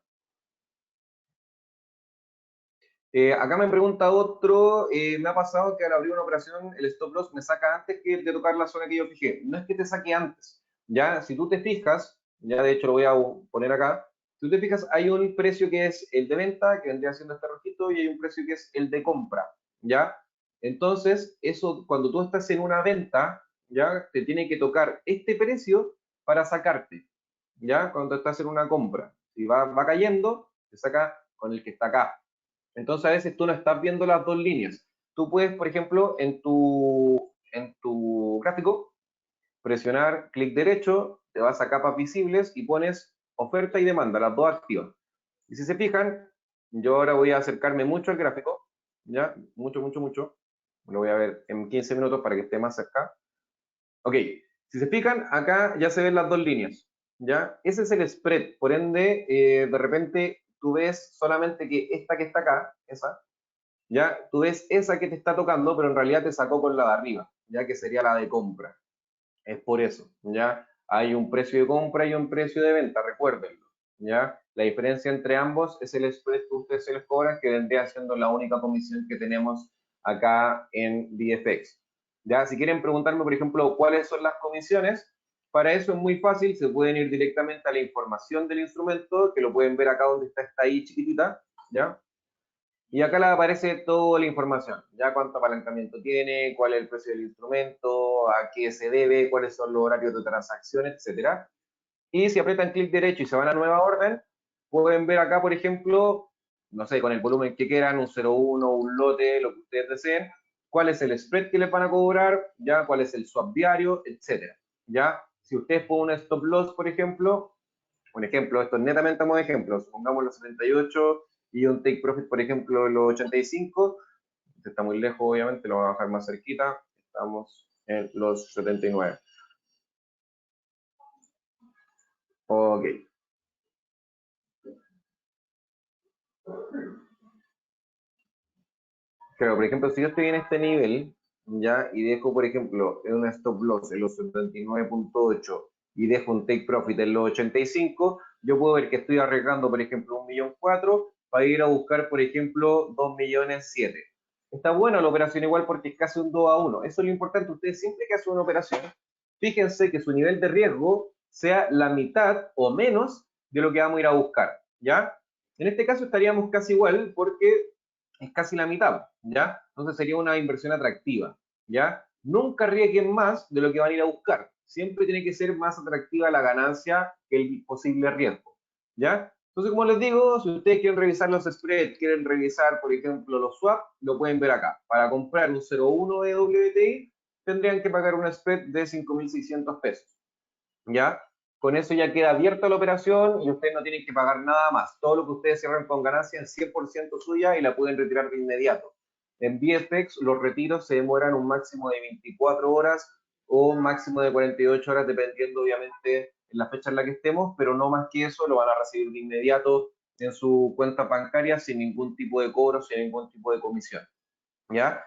Acá me pregunta otro, me ha pasado que al abrir una operación el stop loss me saca antes que de tocar la zona que yo fijé. No es que te saque antes, ya, si tú te fijas, ya de hecho lo voy a poner acá, si tú te fijas hay un precio que es el de venta, que vendría siendo este rojito, y hay un precio que es el de compra, ya. Entonces, eso cuando tú estás en una venta, ya, te tiene que tocar este precio para sacarte, ya, cuando estás en una compra. Si va cayendo, te saca con el que está acá. Entonces a veces tú no estás viendo las dos líneas. Tú puedes, por ejemplo, en tu gráfico, presionar clic derecho, te vas a capas visibles y pones oferta y demanda, las dos activas. Y si se fijan, yo ahora voy a acercarme mucho al gráfico, ¿ya? Mucho, mucho, mucho. Lo voy a ver en 15 minutos para que esté más cerca. Ok, si se fijan, acá ya se ven las dos líneas, ¿ya? Ese es el spread, por ende, de repente tú ves solamente que esta que está acá, esa, ¿ya? Tú ves esa que te está tocando, pero en realidad te sacó con la de arriba, ¿ya? Que sería la de compra. Es por eso, ¿ya? Hay un precio de compra y un precio de venta, recuérdenlo, ¿ya? La diferencia entre ambos es el spread que ustedes se les cobran, que vendría siendo la única comisión que tenemos acá en VFX. ¿Ya? Si quieren preguntarme, por ejemplo, cuáles son las comisiones, para eso es muy fácil, se pueden ir directamente a la información del instrumento, que lo pueden ver acá donde está esta I chiquitita, ¿ya? Y acá le aparece toda la información, ya cuánto apalancamiento tiene, cuál es el precio del instrumento, a qué se debe, cuáles son los horarios de transacción, etcétera. Y si aprietan clic derecho y se van a nueva orden, pueden ver acá, por ejemplo, no sé, con el volumen que quieran, un 0,1, un lote, lo que ustedes deseen, cuál es el spread que les van a cobrar, ya cuál es el swap diario, etcétera. Ya, si ustedes ponen un stop loss, por ejemplo, un ejemplo, esto es netamente a modo de ejemplo, supongamos los 78 y un take profit, por ejemplo, los 85, este está muy lejos, obviamente, lo voy a bajar más cerquita, estamos en los 79. Ok. Claro, por ejemplo, si yo estoy en este nivel, ya, y dejo, por ejemplo, en una stop loss en los 79.8 y dejo un take profit en los 85, yo puedo ver que estoy arriesgando, por ejemplo, 1.400.000 para ir a buscar, por ejemplo, 2.700.000. Está buena la operación igual porque es casi un 2 a 1. Eso es lo importante. Ustedes siempre que hacen una operación, fíjense que su nivel de riesgo sea la mitad o menos de lo que vamos a ir a buscar, ¿ya? En este caso estaríamos casi igual porque es casi la mitad, ¿ya? Entonces sería una inversión atractiva, ¿ya? Nunca arriesguen más de lo que van a ir a buscar. Siempre tiene que ser más atractiva la ganancia que el posible riesgo, ¿ya? Entonces, como les digo, si ustedes quieren revisar los spreads, quieren revisar, por ejemplo, los swaps, lo pueden ver acá. Para comprar un 0,1 de WTI, tendrían que pagar un spread de 5.600 pesos, ¿ya? Con eso ya queda abierta la operación y ustedes no tienen que pagar nada más. Todo lo que ustedes cierran con ganancia es 100% suya y la pueden retirar de inmediato. En VFX los retiros se demoran un máximo de 24 horas o un máximo de 48 horas, dependiendo obviamente en la fecha en la que estemos, pero no más que eso, lo van a recibir de inmediato en su cuenta bancaria sin ningún tipo de cobro, sin ningún tipo de comisión, ¿ya?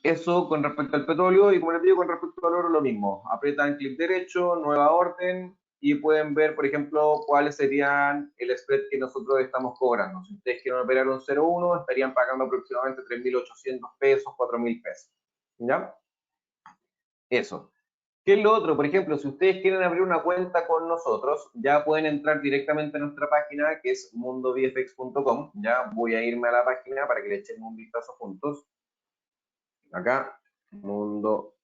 Eso con respecto al petróleo y como les digo, con respecto al oro lo mismo. Aprietan clic derecho, nueva orden y pueden ver, por ejemplo, cuáles serían el spread que nosotros estamos cobrando. Si ustedes quieren operar un 0,1, estarían pagando aproximadamente 3.800 pesos, 4.000 pesos. ¿Ya? Eso. ¿Qué es lo otro? Por ejemplo, si ustedes quieren abrir una cuenta con nosotros, ya pueden entrar directamente a nuestra página, que es mundovfx.com. Ya voy a irme a la página para que le echemos un vistazo juntos. Acá, mundo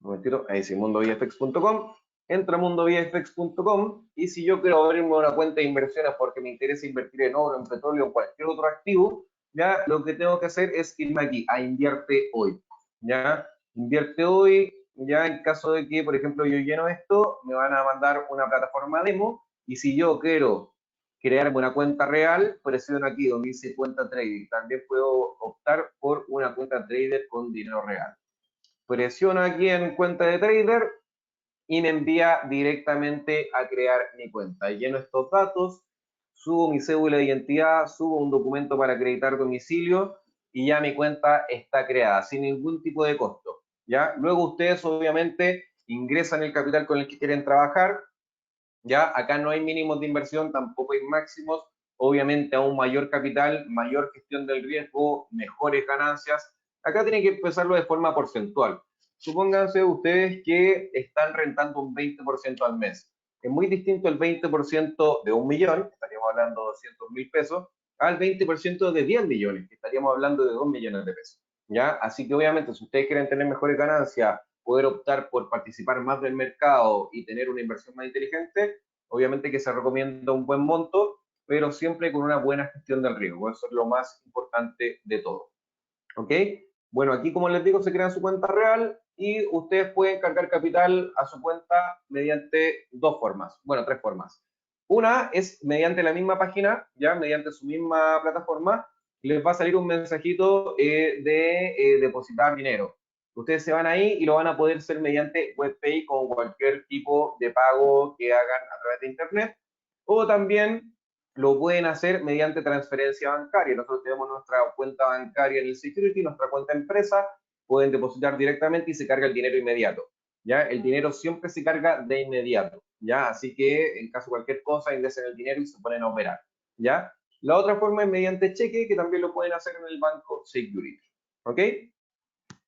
un momentito, ahí sí, mundovfx.com, entra a mundovfx.com y si yo quiero abrirme una cuenta de inversiones porque me interesa invertir en oro, en petróleo o cualquier otro activo, ya lo que tengo que hacer es irme aquí a invierte hoy, ya, invierte hoy, ya en caso de que, por ejemplo, yo lleno esto, me van a mandar una plataforma demo y si yo quiero crearme una cuenta real, presiono aquí donde dice cuenta trading, también puedo optar por una cuenta trader con dinero real. Presiono aquí en cuenta de trader y me envía directamente a crear mi cuenta. Lleno estos datos, subo mi cédula de identidad, subo un documento para acreditar domicilio y ya mi cuenta está creada sin ningún tipo de costo. ¿Ya? Luego ustedes obviamente ingresan el capital con el que quieren trabajar. ¿Ya? Acá no hay mínimos de inversión, tampoco hay máximos. Obviamente a un mayor capital, mayor gestión del riesgo, mejores ganancias. Acá tienen que empezarlo de forma porcentual. Supónganse ustedes que están rentando un 20% al mes. Es muy distinto el 20% de 1.000.000, estaríamos hablando de 200.000 pesos, al 20% de 10 millones, que estaríamos hablando de 2 millones de pesos. ¿Ya? Así que obviamente si ustedes quieren tener mejores ganancias, poder optar por participar más del mercado y tener una inversión más inteligente, obviamente que se recomienda un buen monto, pero siempre con una buena gestión del riesgo. Eso es lo más importante de todo. ¿Ok? Bueno, aquí como les digo, se crea su cuenta real y ustedes pueden cargar capital a su cuenta mediante dos formas, bueno, tres formas. Una es mediante la misma página, ya mediante su misma plataforma, les va a salir un mensajito de depositar dinero. Ustedes se van ahí y lo van a poder hacer mediante WebPay con cualquier tipo de pago que hagan a través de Internet. O también lo pueden hacer mediante transferencia bancaria. Nosotros tenemos nuestra cuenta bancaria en el Security, nuestra cuenta empresa, pueden depositar directamente y se carga el dinero inmediato. ¿Ya? El dinero siempre se carga de inmediato, ¿ya? Así que en caso de cualquier cosa, ingresen el dinero y se ponen a operar, ¿ya? La otra forma es mediante cheque, que también lo pueden hacer en el banco Security, ¿ok?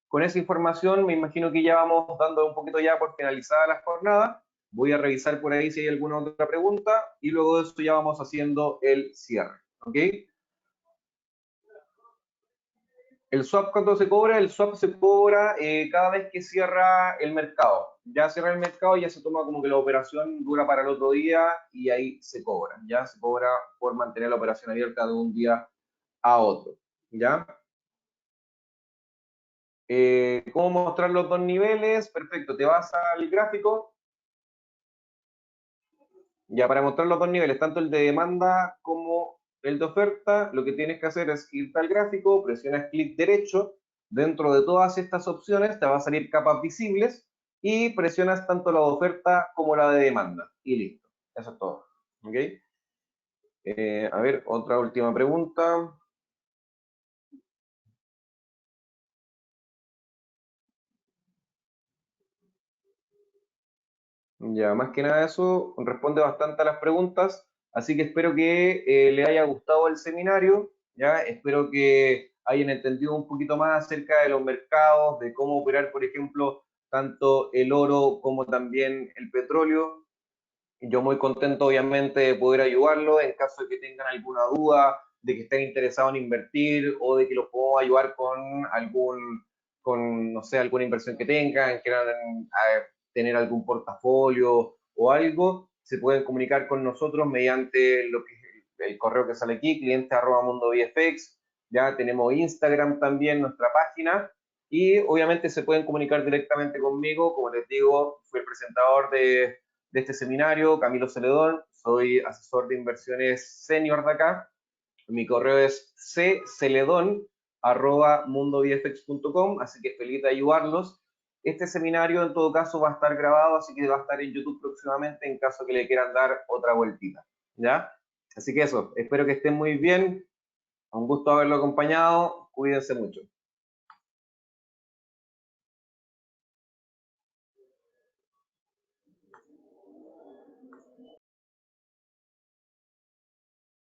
Con esa información me imagino que ya vamos dando un poquito ya por finalizada la jornada. Voy a revisar por ahí si hay alguna otra pregunta y luego de esto ya vamos haciendo el cierre, ¿ok? El swap, ¿cuánto se cobra? El swap se cobra cada vez que cierra el mercado. Ya cierra el mercado, ya se toma como que la operación dura para el otro día y ahí se cobra. Ya se cobra por mantener la operación abierta de un día a otro. ¿Ya? ¿Cómo mostrar los dos niveles? Perfecto, te vas al gráfico. Ya para mostrar los dos niveles, tanto el de demanda como el de oferta, lo que tienes que hacer es irte al gráfico, presionas clic derecho, dentro de todas estas opciones te va a salir capas visibles y presionas tanto la de oferta como la de demanda y listo. Eso es todo. ¿Ok? A ver, otra última pregunta. Ya, más que nada eso, responde bastante a las preguntas, así que espero que le haya gustado el seminario, ya, espero que hayan entendido un poquito más acerca de los mercados, de cómo operar, por ejemplo, tanto el oro como también el petróleo. Yo muy contento, obviamente, de poder ayudarlo en caso de que tengan alguna duda, de que estén interesados en invertir o de que los puedo ayudar con no sé, alguna inversión que tengan, quieran tener algún portafolio o algo, se pueden comunicar con nosotros mediante lo que el correo que sale aquí, cliente@mundovfx. Ya tenemos Instagram también, nuestra página, y obviamente se pueden comunicar directamente conmigo. Como les digo, fui el presentador de este seminario, Camilo Celedón, soy asesor de inversiones senior de acá. Mi correo es cceledon@mundovfx.com, así que feliz de ayudarlos. Este seminario en todo caso va a estar grabado, así que va a estar en YouTube próximamente en caso que le quieran dar otra vueltita, ¿ya? Así que eso, espero que estén muy bien, un gusto haberlo acompañado, cuídense mucho.